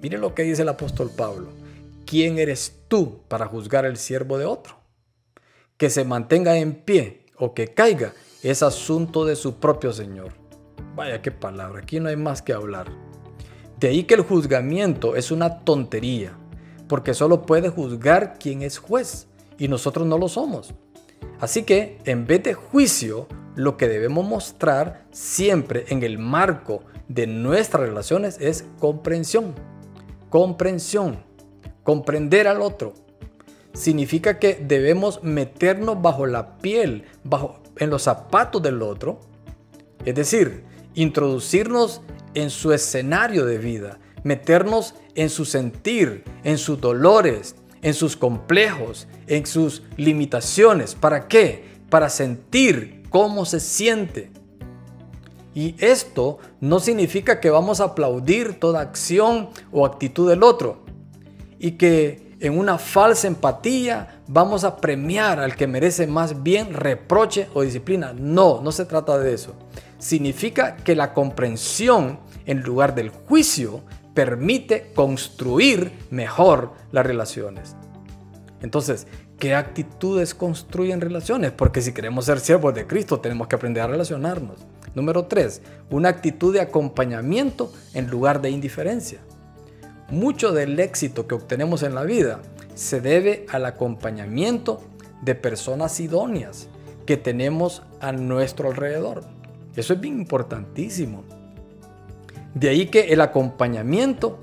G: Mire lo que dice el apóstol Pablo. ¿Quién eres tú para juzgar el siervo de otro? Que se mantenga en pie o que caiga es asunto de su propio Señor. Vaya qué palabra, aquí no hay más que hablar. De ahí que el juzgamiento es una tontería, porque solo puede juzgar quien es juez y nosotros no lo somos. Así que en vez de juicio, lo que debemos mostrar siempre en el marco de nuestras relaciones es comprensión. Comprensión, comprender al otro. Significa que debemos meternos bajo la piel, en los zapatos del otro, es decir, introducirnos en su escenario de vida, meternos en su sentir, en sus dolores, en sus complejos, en sus limitaciones. ¿Para qué? Para sentir cómo se siente. Y esto no significa que vamos a aplaudir toda acción o actitud del otro y que en una falsa empatía vamos a premiar al que merece más bien reproche o disciplina. No, no se trata de eso. Significa que la comprensión en lugar del juicio permite construir mejor las relaciones. Entonces, ¿qué actitudes construyen relaciones? Porque si queremos ser siervos de Cristo tenemos que aprender a relacionarnos. Número 3, una actitud de acompañamiento en lugar de indiferencia. Mucho del éxito que obtenemos en la vida se debe al acompañamiento de personas idóneas que tenemos a nuestro alrededor. Eso es bien importantísimo. De ahí que el acompañamiento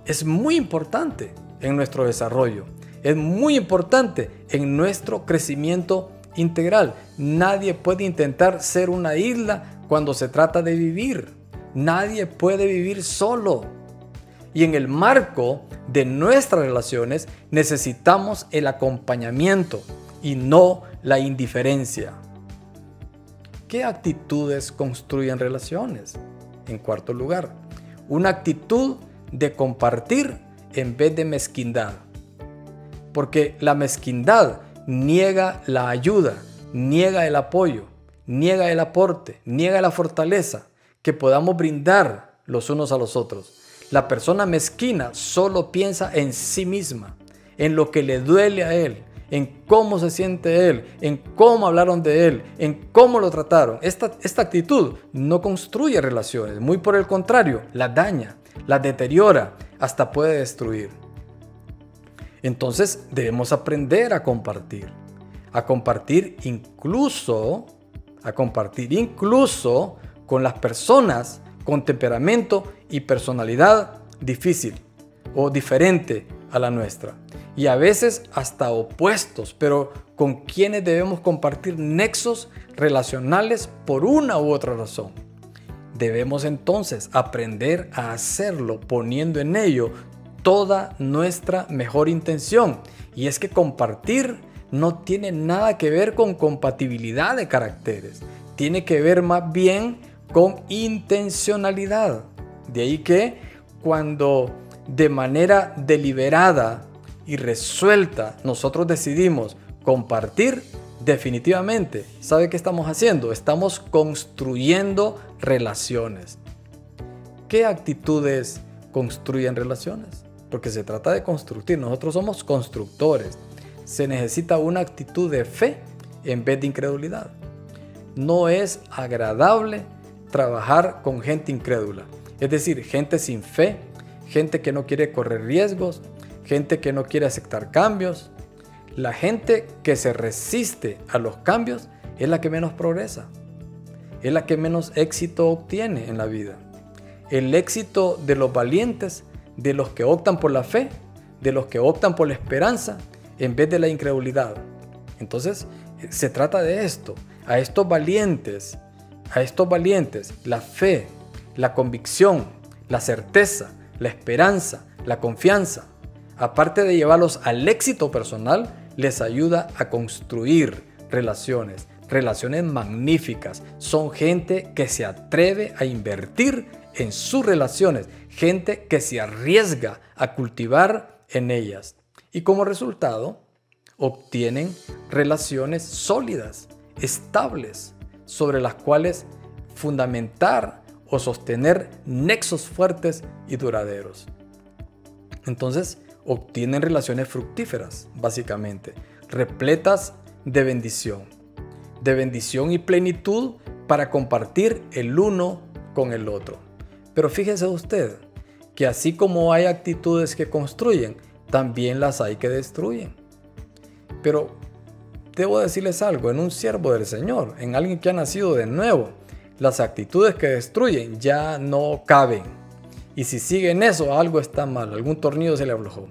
G: es muy importante en nuestro desarrollo. Es muy importante en nuestro crecimiento integral. Nadie puede intentar ser una isla cuando se trata de vivir. Nadie puede vivir solo. Y en el marco de nuestras relaciones necesitamos el acompañamiento y no la indiferencia. ¿Qué actitudes construyen relaciones? En cuarto lugar, una actitud de compartir en vez de mezquindad. Porque la mezquindad niega la ayuda, niega el apoyo, niega el aporte, niega la fortaleza que podamos brindar los unos a los otros. La persona mezquina solo piensa en sí misma, en lo que le duele a él, en cómo se siente él, en cómo hablaron de él, en cómo lo trataron. Esta actitud no construye relaciones, muy por el contrario, las daña, las deteriora, hasta puede destruir. Entonces debemos aprender a compartir incluso con las personas con temperamento y personalidad difícil o diferente a la nuestra. Y a veces hasta opuestos, pero con quienes debemos compartir nexos relacionales por una u otra razón. Debemos entonces aprender a hacerlo poniendo en ello toda nuestra mejor intención. Y es que compartir no tiene nada que ver con compatibilidad de caracteres. Tiene que ver más bien con intencionalidad. De ahí que cuando de manera deliberada y resuelta nosotros decidimos compartir, definitivamente, ¿sabe qué estamos haciendo? Estamos construyendo relaciones. ¿Qué actitudes construyen relaciones? Porque se trata de construir. Nosotros somos constructores. Se necesita una actitud de fe en vez de incredulidad. No es agradable trabajar con gente incrédula, es decir, gente sin fe, gente que no quiere correr riesgos, gente que no quiere aceptar cambios. La gente que se resiste a los cambios es la que menos progresa. es la que menos éxito obtiene en la vida. El éxito de los valientes, de los que optan por la fe, de los que optan por la esperanza, en vez de la incredulidad. Entonces, se trata de esto. A estos valientes, la fe, la convicción, la certeza, la esperanza, la confianza, aparte de llevarlos al éxito personal, les ayuda a construir relaciones magníficas. Son gente que se atreve a invertir en sus relaciones, gente que se arriesga a cultivar en ellas. Y como resultado, obtienen relaciones sólidas, estables, sobre las cuales fundamentar o sostener nexos fuertes y duraderos. Entonces, obtienen relaciones fructíferas, básicamente, repletas de bendición y plenitud para compartir el uno con el otro. Pero fíjese usted que así como hay actitudes que construyen, también las hay que destruyen. Pero debo decirles algo, en un siervo del Señor, en alguien que ha nacido de nuevo, las actitudes que destruyen ya no caben. Y si siguen eso, algo está mal, algún tornillo se le aflojó.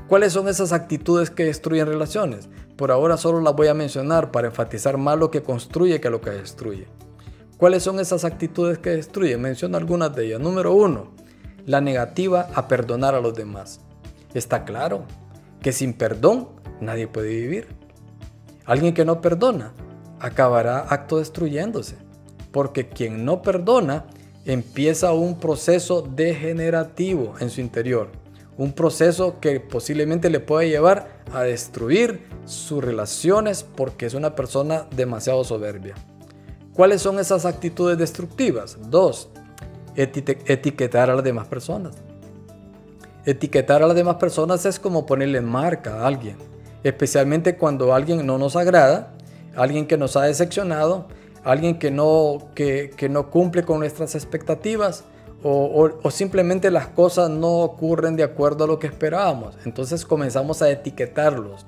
G: ¿Cuáles son esas actitudes que destruyen relaciones? Por ahora solo las voy a mencionar para enfatizar más lo que construye que lo que destruye. ¿Cuáles son esas actitudes que destruyen? Menciono algunas de ellas. Número 1, la negativa a perdonar a los demás. Está claro que sin perdón nadie puede vivir. Alguien que no perdona acabará autodestruyéndose, porque quien no perdona empieza un proceso degenerativo en su interior, un proceso que posiblemente le puede llevar a destruir sus relaciones porque es una persona demasiado soberbia. ¿Cuáles son esas actitudes destructivas? 2, etiquetar a las demás personas. Etiquetar a las demás personas es como ponerle marca a alguien, especialmente cuando alguien no nos agrada, alguien que nos ha decepcionado, alguien que no cumple con nuestras expectativas o simplemente las cosas no ocurren de acuerdo a lo que esperábamos. Entonces comenzamos a etiquetarlos,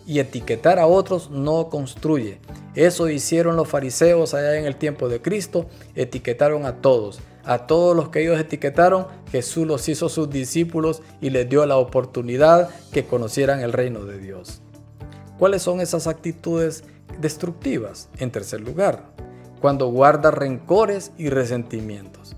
G: y etiquetar a otros no construye. Eso hicieron los fariseos allá en el tiempo de Cristo, etiquetaron a todos los que ellos etiquetaron. Jesús los hizo sus discípulos y les dio la oportunidad que conocieran el reino de Dios. ¿Cuáles son esas actitudes destructivas? En tercer lugar, cuando guarda rencores y resentimientos.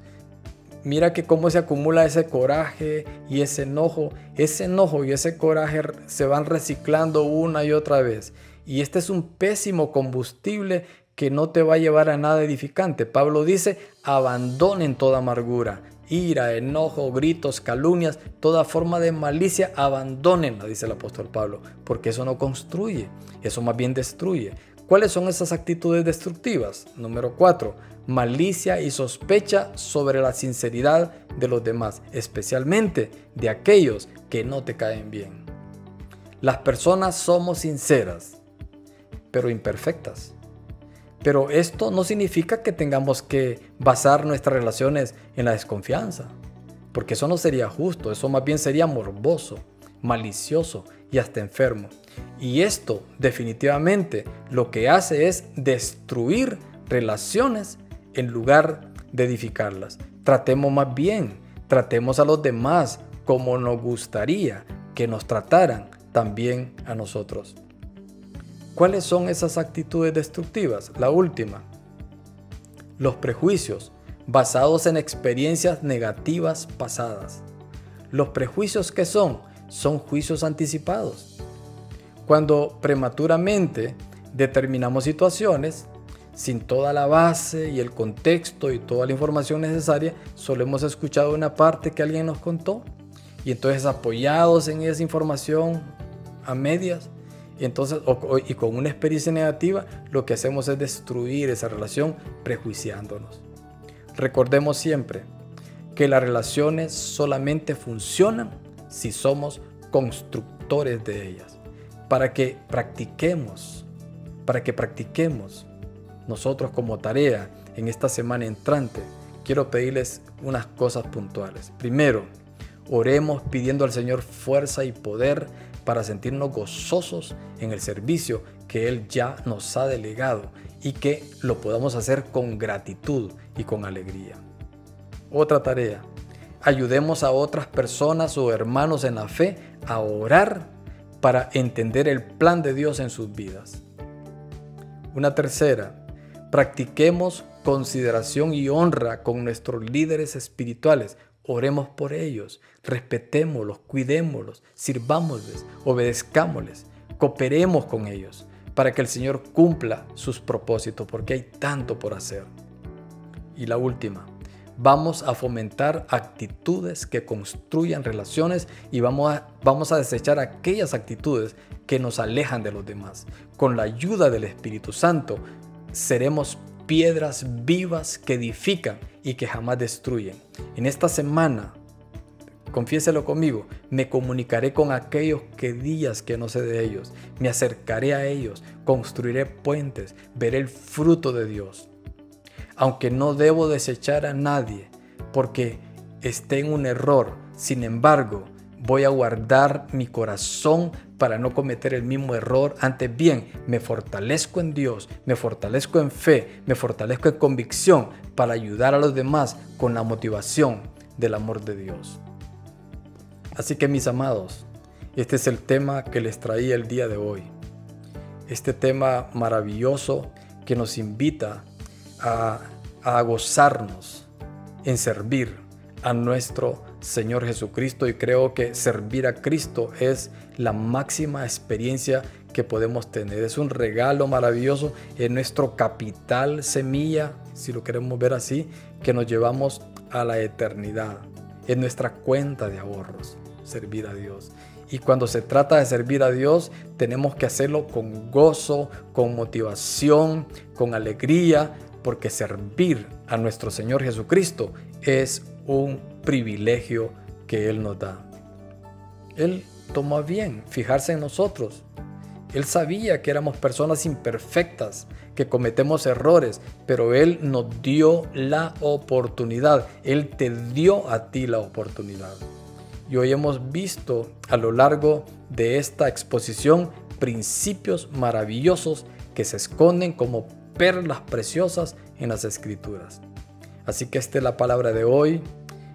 G: Mira que cómo se acumula ese coraje y ese enojo y ese coraje se van reciclando una y otra vez. Y este es un pésimo combustible que no te va a llevar a nada edificante. Pablo dice, abandonen toda amargura, ira, enojo, gritos, calumnias, toda forma de malicia, abandónenla, dice el apóstol Pablo, porque eso no construye, eso más bien destruye. ¿Cuáles son esas actitudes destructivas? Número 4, malicia y sospecha sobre la sinceridad de los demás, especialmente de aquellos que no te caen bien. Las personas somos sinceras, pero imperfectas. Pero esto no significa que tengamos que basar nuestras relaciones en la desconfianza, porque eso no sería justo, eso más bien sería morboso, malicioso y hasta enfermo. Y esto definitivamente lo que hace es destruir relaciones en lugar de edificarlas. Tratemos más bien, tratemos a los demás como nos gustaría que nos trataran también a nosotros. ¿Cuáles son esas actitudes destructivas? La última, los prejuicios basados en experiencias negativas pasadas. Los prejuicios, ¿qué son? Son juicios anticipados. Cuando prematuramente determinamos situaciones sin toda la base y el contexto y toda la información necesaria, solo hemos escuchado una parte que alguien nos contó y entonces apoyados en esa información a medias, y entonces y con una experiencia negativa, lo que hacemos es destruir esa relación prejuiciándonos. Recordemos siempre que las relaciones solamente funcionan si somos constructores de ellas. Para que practiquemos nosotros como tarea en esta semana entrante, quiero pedirles unas cosas puntuales. Primero, oremos pidiendo al Señor fuerza y poder para sentirnos gozosos en el servicio que Él ya nos ha delegado y que lo podamos hacer con gratitud y con alegría. Otra tarea: ayudemos a otras personas o hermanos en la fe a orar para entender el plan de Dios en sus vidas. Una tercera: practiquemos consideración y honra con nuestros líderes espirituales. Oremos por ellos, respetémoslos, cuidémoslos, sirvámosles, obedezcámosles, cooperemos con ellos para que el Señor cumpla sus propósitos, porque hay tanto por hacer. Y la última: vamos a fomentar actitudes que construyan relaciones y vamos a desechar aquellas actitudes que nos alejan de los demás. Con la ayuda del Espíritu Santo seremos piedras vivas que edifican y que jamás destruyen. En esta semana, confiéselo conmigo, me comunicaré con aquellos que días que no sé de ellos. Me acercaré a ellos, construiré puentes, veré el fruto de Dios. Aunque no debo desechar a nadie porque esté en un error, sin embargo, voy a guardar mi corazón para no cometer el mismo error. Antes bien, me fortalezco en Dios, me fortalezco en fe, me fortalezco en convicción para ayudar a los demás con la motivación del amor de Dios. Así que, mis amados, este es el tema que les traía el día de hoy. Este tema maravilloso que nos invita a gozarnos en servir a nuestro Señor Jesucristo, y creo que servir a Cristo es la máxima experiencia que podemos tener. Es un regalo maravilloso, es nuestro capital semilla, si lo queremos ver así, que nos llevamos a la eternidad. Es nuestra cuenta de ahorros, servir a Dios. Y cuando se trata de servir a Dios, tenemos que hacerlo con gozo, con motivación, con alegría, porque servir a nuestro Señor Jesucristo es un privilegio que Él nos da. Él tomó a bien fijarse en nosotros. Él sabía que éramos personas imperfectas, que cometemos errores, pero Él nos dio la oportunidad. Él te dio a ti la oportunidad. Y hoy hemos visto a lo largo de esta exposición principios maravillosos que se esconden como perlas preciosas en las Escrituras. Así que esta es la palabra de hoy.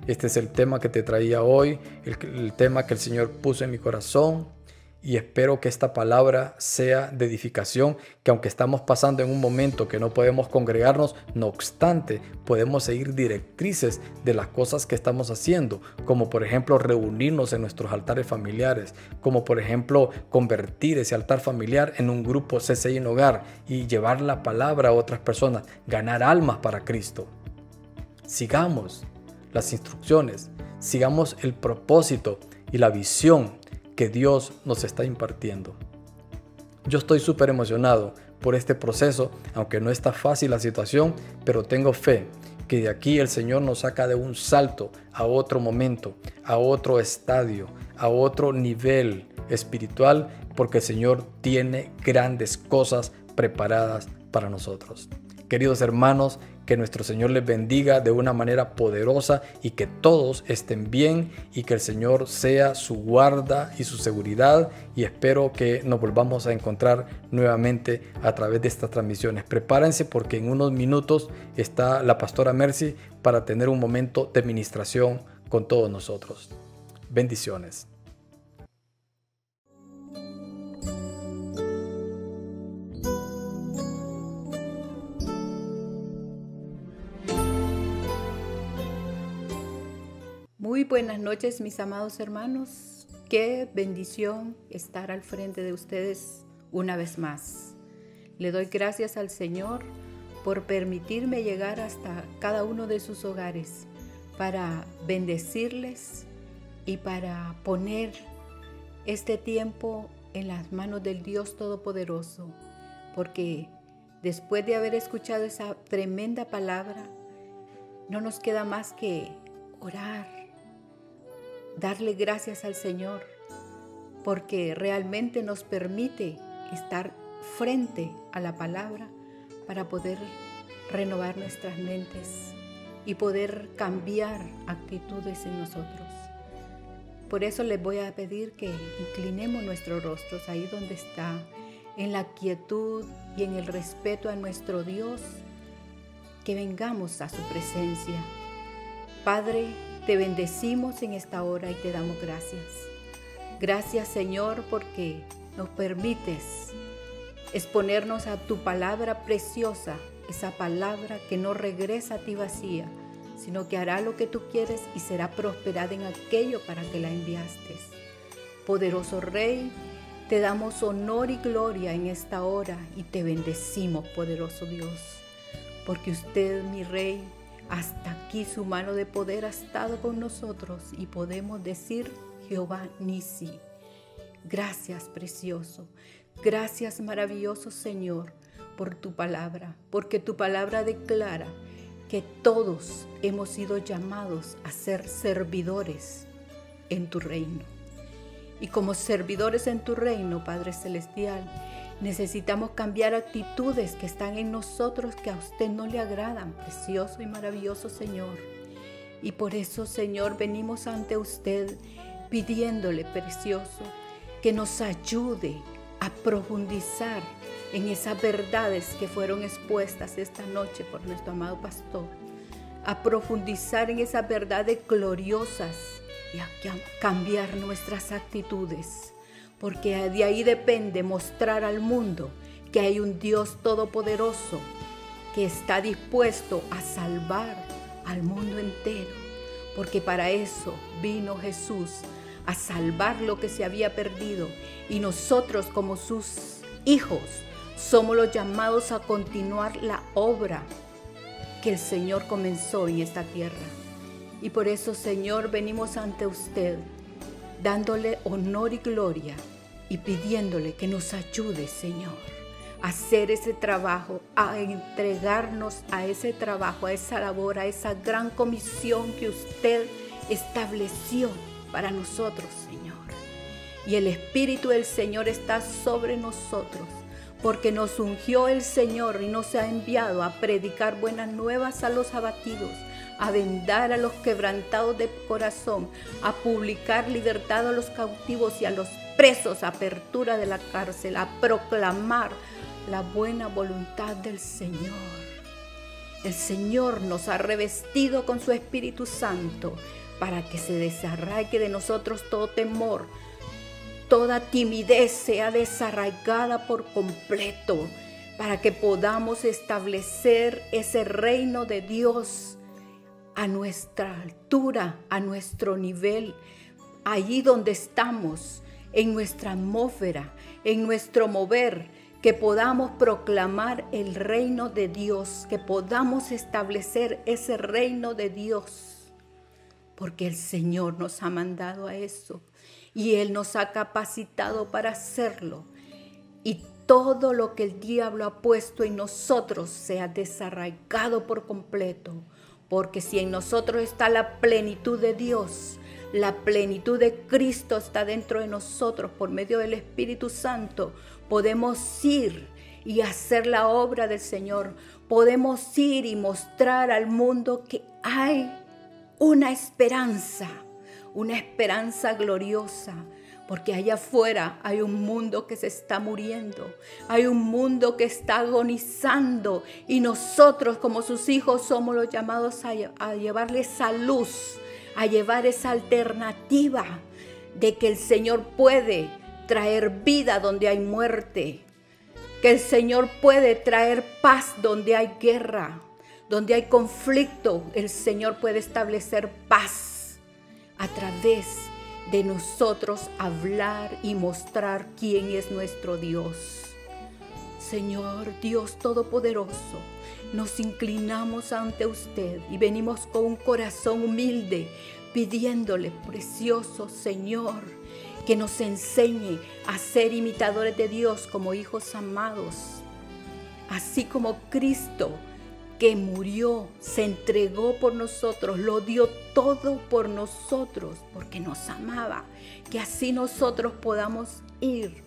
G: Este es el tema que te traía hoy, el tema que el Señor puso en mi corazón, y espero que esta palabra sea de edificación, que aunque estamos pasando en un momento que no podemos congregarnos, no obstante, podemos seguir directrices de las cosas que estamos haciendo, como por ejemplo reunirnos en nuestros altares familiares, como por ejemplo convertir ese altar familiar en un grupo CCI en Hogar y llevar la palabra a otras personas, ganar almas para Cristo. Sigamos las instrucciones, sigamos el propósito y la visión que Dios nos está impartiendo. Yo estoy súper emocionado por este proceso, aunque no está fácil la situación, pero tengo fe que de aquí el Señor nos saca de un salto a otro momento, a otro estadio, a otro nivel espiritual, porque el Señor tiene grandes cosas preparadas para nosotros. Queridos hermanos, que nuestro Señor les bendiga de una manera poderosa y que todos estén bien y que el Señor sea su guarda y su seguridad, y espero que nos volvamos a encontrar nuevamente a través de estas transmisiones. Prepárense porque en unos minutos está la pastora Mercy para tener un momento de ministración con todos nosotros. Bendiciones.
H: Muy buenas noches, mis amados hermanos. Qué bendición estar al frente de ustedes una vez más. Le doy gracias al Señor por permitirme llegar hasta cada uno de sus hogares para bendecirles y para poner este tiempo en las manos del Dios Todopoderoso, porque después de haber escuchado esa tremenda palabra, no nos queda más que orar, darle gracias al Señor, porque realmente nos permite estar frente a la palabra para poder renovar nuestras mentes y poder cambiar actitudes en nosotros. Por eso les voy a pedir que inclinemos nuestros rostros ahí donde está en la quietud y en el respeto a nuestro Dios, que vengamos a su presencia. Padre, te bendecimos en esta hora y te damos gracias. Gracias, Señor, porque nos permites exponernos a tu palabra preciosa, esa palabra que no regresa a ti vacía, sino que hará lo que tú quieres y será prosperada en aquello para que la enviaste. Poderoso Rey, te damos honor y gloria en esta hora y te bendecimos, poderoso Dios, porque usted, mi Rey, hasta aquí su mano de poder ha estado con nosotros y podemos decir Jehová Nisi. Gracias, precioso. Gracias, maravilloso Señor, por tu palabra, porque tu palabra declara que todos hemos sido llamados a ser servidores en tu reino. Y como servidores en tu reino, Padre Celestial, necesitamos cambiar actitudes que están en nosotros que a usted no le agradan, precioso y maravilloso Señor. Y por eso, Señor, venimos ante usted pidiéndole, precioso, que nos ayude a profundizar en esas verdades que fueron expuestas esta noche por nuestro amado pastor, a profundizar en esas verdades gloriosas y a cambiar nuestras actitudes, porque de ahí depende mostrar al mundo que hay un Dios todopoderoso que está dispuesto a salvar al mundo entero, porque para eso vino Jesús, a salvar lo que se había perdido, y nosotros como sus hijos somos los llamados a continuar la obra que el Señor comenzó en esta tierra. Y por eso, Señor, venimos ante usted dándole honor y gloria y pidiéndole que nos ayude, Señor, a hacer ese trabajo, a entregarnos a ese trabajo, a esa labor, a esa gran comisión que usted estableció para nosotros, Señor. Y el Espíritu del Señor está sobre nosotros, porque nos ungió el Señor y nos ha enviado a predicar buenas nuevas a los abatidos, a vendar a los quebrantados de corazón, a publicar libertad a los cautivos y a los presos, apertura de la cárcel, a proclamar la buena voluntad del Señor. El Señor nos ha revestido con su Espíritu Santo para que se desarraigue de nosotros todo temor, toda timidez sea desarraigada por completo, para que podamos establecer ese reino de Dios a nuestra altura, a nuestro nivel, allí donde estamos, en nuestra atmósfera, en nuestro mover, que podamos proclamar el reino de Dios, que podamos establecer ese reino de Dios, porque el Señor nos ha mandado a eso y Él nos ha capacitado para hacerlo. Y todo lo que el diablo ha puesto en nosotros sea desarraigado por completo, porque si en nosotros está la plenitud de Dios, la plenitud de Cristo está dentro de nosotros por medio del Espíritu Santo, podemos ir y hacer la obra del Señor. Podemos ir y mostrar al mundo que hay una esperanza gloriosa, porque allá afuera hay un mundo que se está muriendo, hay un mundo que está agonizando, y nosotros como sus hijos somos los llamados a llevarle esa luz, a llevar esa alternativa de que el Señor puede traer vida donde hay muerte, que el Señor puede traer paz donde hay guerra, donde hay conflicto. El Señor puede establecer paz a través de nosotros hablar y mostrar quién es nuestro Dios. Señor Dios Todopoderoso, nos inclinamos ante usted y venimos con un corazón humilde, pidiéndole, precioso Señor, que nos enseñe a ser imitadores de Dios como hijos amados, así como Cristo, que murió, se entregó por nosotros, lo dio todo por nosotros, porque nos amaba, que así nosotros podamos ir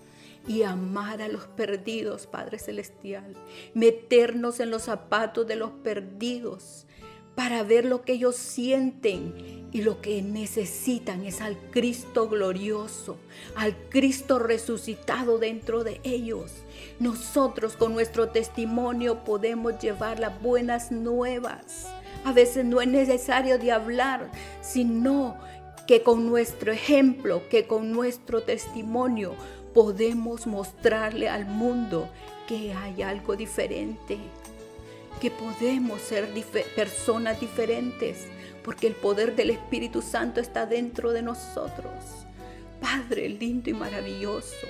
H: y amar a los perdidos, Padre Celestial, meternos en los zapatos de los perdidos, para ver lo que ellos sienten y lo que necesitan es al Cristo glorioso, al Cristo resucitado dentro de ellos. Nosotros con nuestro testimonio podemos llevar las buenas nuevas. A veces no es necesario de hablar, sino que con nuestro ejemplo, que con nuestro testimonio podemos mostrarle al mundo que hay algo diferente, que podemos ser personas diferentes, porque el poder del Espíritu Santo está dentro de nosotros. Padre lindo y maravilloso,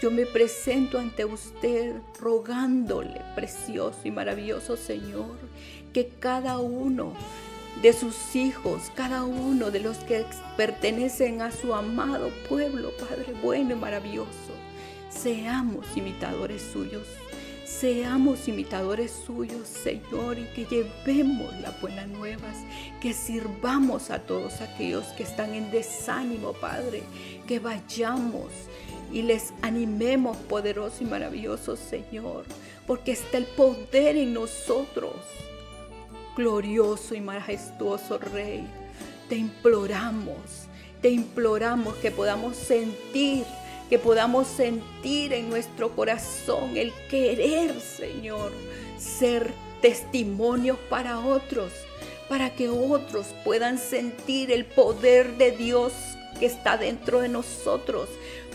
H: yo me presento ante usted rogándole, precioso y maravilloso Señor, que cada uno de sus hijos, cada uno de los que pertenecen a su amado pueblo, Padre bueno y maravilloso, seamos imitadores suyos. Seamos imitadores suyos, Señor, y que llevemos las buenas nuevas, que sirvamos a todos aquellos que están en desánimo, Padre, que vayamos y les animemos, poderoso y maravilloso Señor, porque está el poder en nosotros. Glorioso y majestuoso Rey, te imploramos que podamos sentir en nuestro corazón el querer, Señor, ser testimonios para otros, para que otros puedan sentir el poder de Dios que está dentro de nosotros,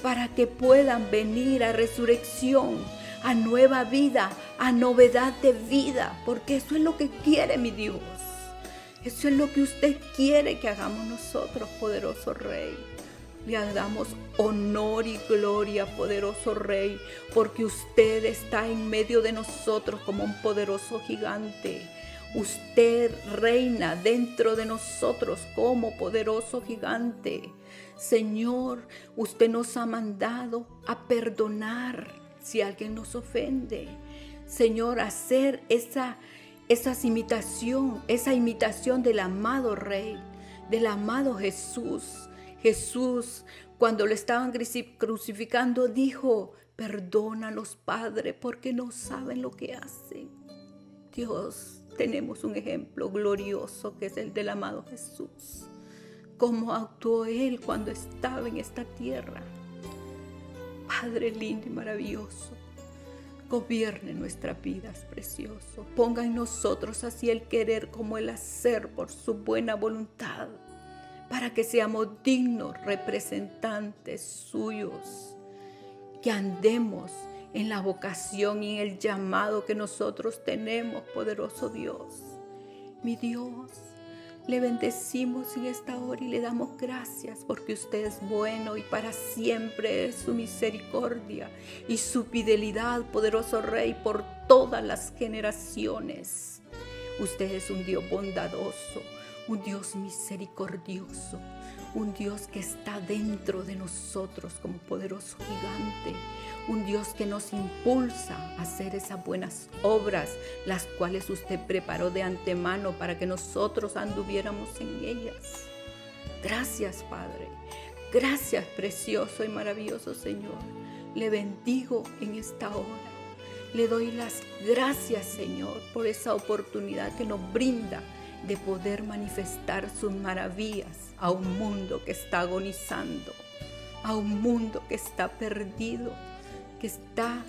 H: para que puedan venir a resurrección, a nueva vida, a novedad de vida, porque eso es lo que quiere mi Dios. Eso es lo que usted quiere que hagamos nosotros, poderoso Rey. Le damos honor y gloria, poderoso Rey, porque usted está en medio de nosotros como un poderoso gigante. Usted reina dentro de nosotros como poderoso gigante. Señor, usted nos ha mandado a perdonar si alguien nos ofende. Señor, hacer esa imitación del amado Rey, del amado Jesús. Jesús, cuando lo estaban crucificando, dijo: perdónalos, Padre, porque no saben lo que hacen. Dios, tenemos un ejemplo glorioso que es el del amado Jesús. Cómo actuó Él cuando estaba en esta tierra. Padre lindo y maravilloso, gobierne nuestras vidas, precioso. Ponga en nosotros así el querer como el hacer por su buena voluntad, para que seamos dignos representantes suyos, que andemos en la vocación y en el llamado que nosotros tenemos, poderoso Dios. Mi Dios, le bendecimos en esta hora y le damos gracias porque usted es bueno y para siempre es su misericordia y su fidelidad, poderoso Rey, por todas las generaciones. Usted es un Dios bondadoso, un Dios misericordioso, un Dios que está dentro de nosotros como poderoso gigante, un Dios que nos impulsa a hacer esas buenas obras, las cuales usted preparó de antemano para que nosotros anduviéramos en ellas. Gracias, Padre. Gracias, precioso y maravilloso Señor. Le bendigo en esta hora. Le doy las gracias, Señor, por esa oportunidad que nos brinda de poder manifestar sus maravillas a un mundo que está agonizando, a un mundo que está perdido, que está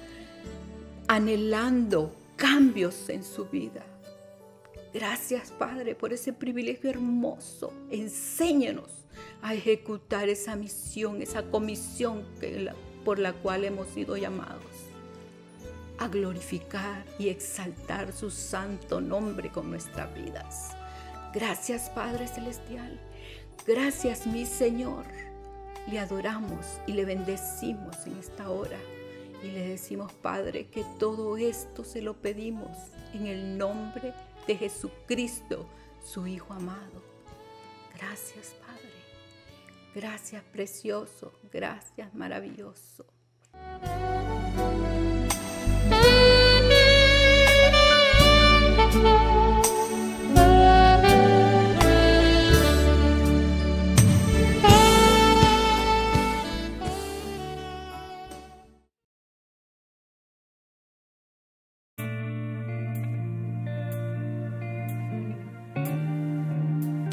H: anhelando cambios en su vida. Gracias, Padre, por ese privilegio hermoso. Enséñanos a ejecutar esa misión, esa comisión por la cual hemos sido llamados, a glorificar y exaltar su santo nombre con nuestras vidas. Gracias, Padre Celestial. Gracias, mi Señor. Le adoramos y le bendecimos en esta hora. Y le decimos, Padre, que todo esto se lo pedimos en el nombre de Jesucristo, su Hijo amado. Gracias, Padre. Gracias, precioso. Gracias, maravilloso.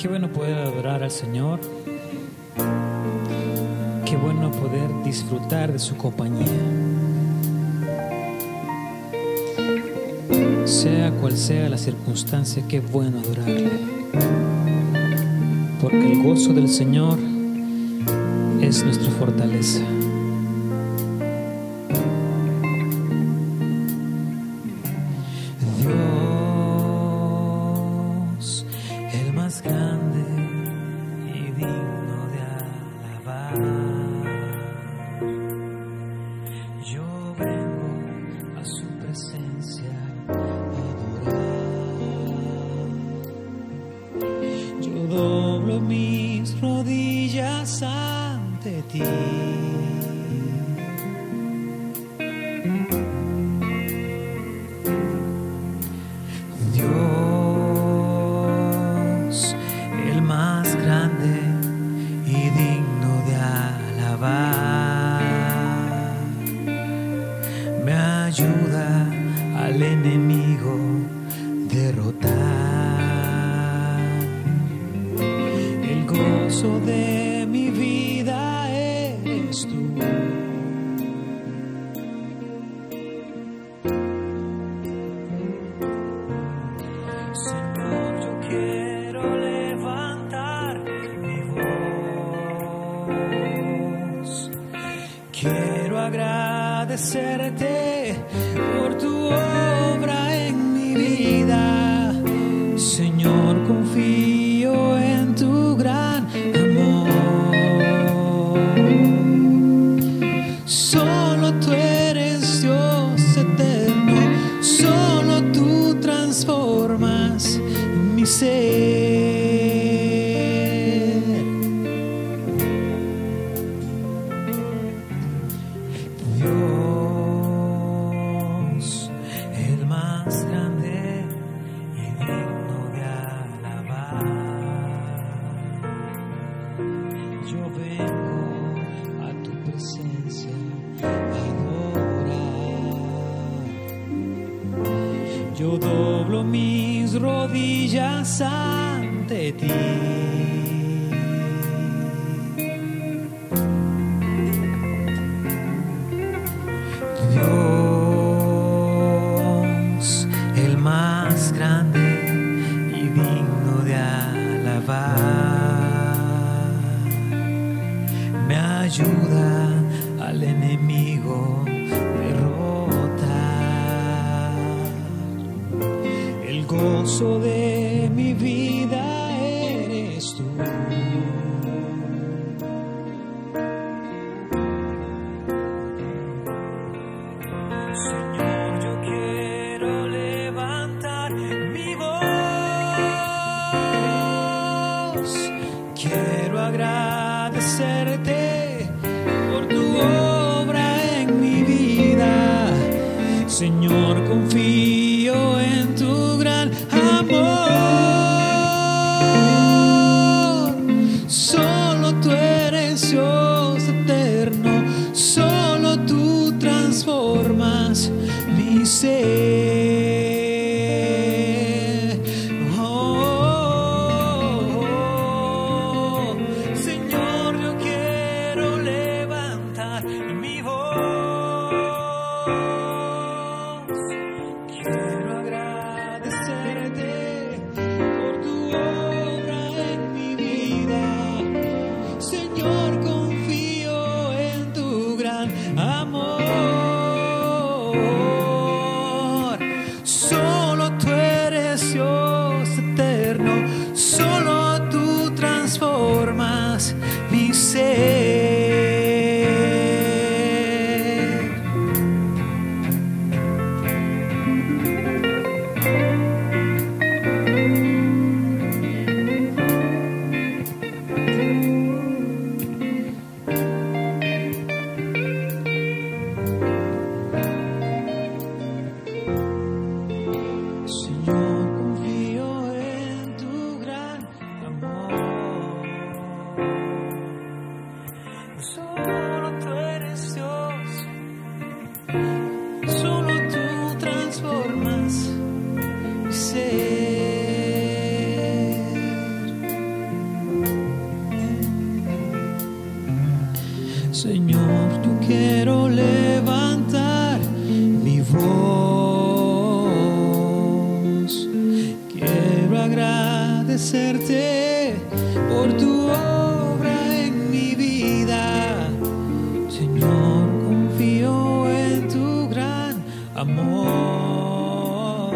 B: Qué bueno poder adorar al Señor. Qué bueno poder disfrutar de su compañía. Sea cual sea la circunstancia, qué bueno adorarle. Porque el gozo del Señor es nuestra fortaleza. Dios, el más grande y digno de alabar. Yo vengo a su presencia a adorar. Yo doblo mis rodillas ante ti. Dios, el más grande y digno de alabar, me ayuda al enemigo derrotar. El gozo de mi vida eres tú. Señor, yo quiero levantar mi voz. Quiero agradecerte por tu obra en mi vida. Señor, confío en tu gran amor. Solo tú eres Dios eterno. Solo tú transformas mi ser. Dios, el más grande y digno de alabar. Yo vengo a tu presencia a adorar. Yo doblo mis rodillas ante ti. Dios, el más grande y digno de alabar, me ayuda al enemigo derrotar. El gozo de mi vida eres tú. Señor, yo quiero levantar mi voz. Quiero agradecerte por tu obra en mi vida. Señor, confío en tu gran amor. Solo tú eres Dios eterno. Solo tú transformas mi ser. Oh, Señor, yo quiero levantar mi voz. Quiero agradecerte por tu obra en mi vida. Señor, confío en tu gran amor. Solo tú eres Dios eterno. Solo tú transformas mi ser. Señor, confío en tu gran amor. Solo tú eres Dios. Solo tú transformas mi ser.
C: Señor, yo quiero levantar mi voz. Quiero agradecerte por tu obra en mi vida. Señor, confío en tu gran amor.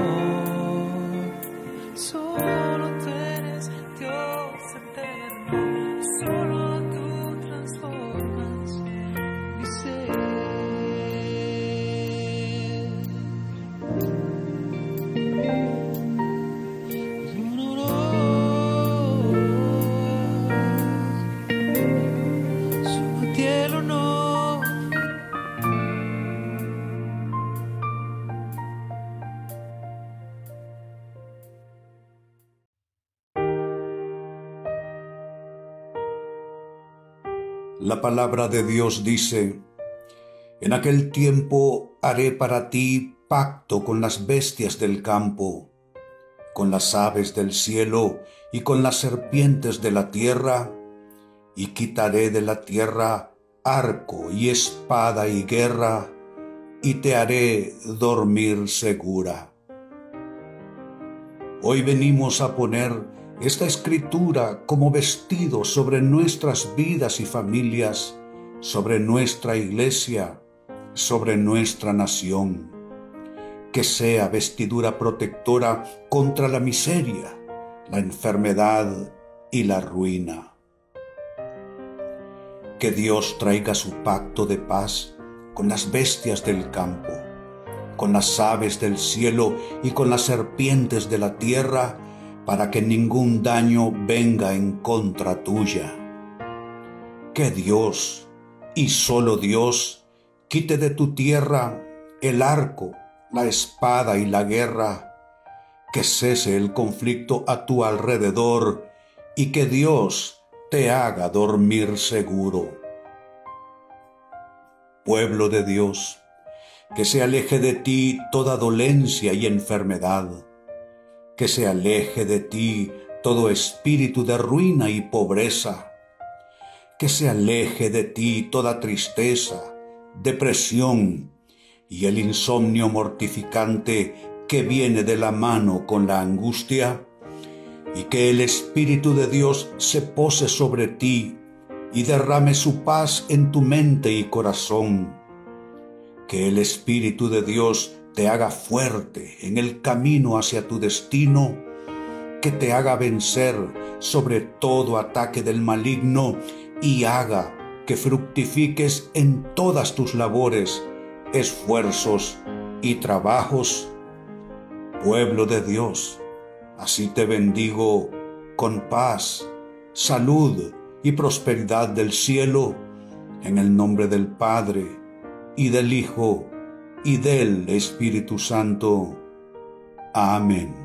C: Solo tú eres Dios eterno, solo tú transformas mi ser. Solo a ti el honor.
A: La palabra de Dios dice: en aquel tiempo haré para ti pacto con las bestias del campo, con las aves del cielo y con las serpientes de la tierra, y quitaré de la tierra arco y espada y guerra, y te haré dormir segura. Hoy venimos a poner esta escritura como vestido sobre nuestras vidas y familias, sobre nuestra iglesia, sobre nuestra nación. Que sea vestidura protectora contra la miseria, la enfermedad y la ruina. Que Dios traiga su pacto de paz con las bestias del campo, con las aves del cielo y con las serpientes de la tierra, para que ningún daño venga en contra tuya. Que Dios, y solo Dios, quite de tu tierra el arco, la espada y la guerra, que cese el conflicto a tu alrededor y que Dios te haga dormir seguro. Pueblo de Dios, que se aleje de ti toda dolencia y enfermedad, que se aleje de ti todo espíritu de ruina y pobreza, que se aleje de ti toda tristeza, depresión y el insomnio mortificante que viene de la mano con la angustia, y que el Espíritu de Dios se pose sobre ti y derrame su paz en tu mente y corazón. Que el Espíritu de Dios te haga fuerte en el camino hacia tu destino, que te haga vencer sobre todo ataque del maligno y haga que fructifiques en todas tus labores, esfuerzos y trabajos. Pueblo de Dios, así te bendigo con paz, salud y prosperidad del cielo, en el nombre del Padre, y del Hijo, y del Espíritu Santo. Amén.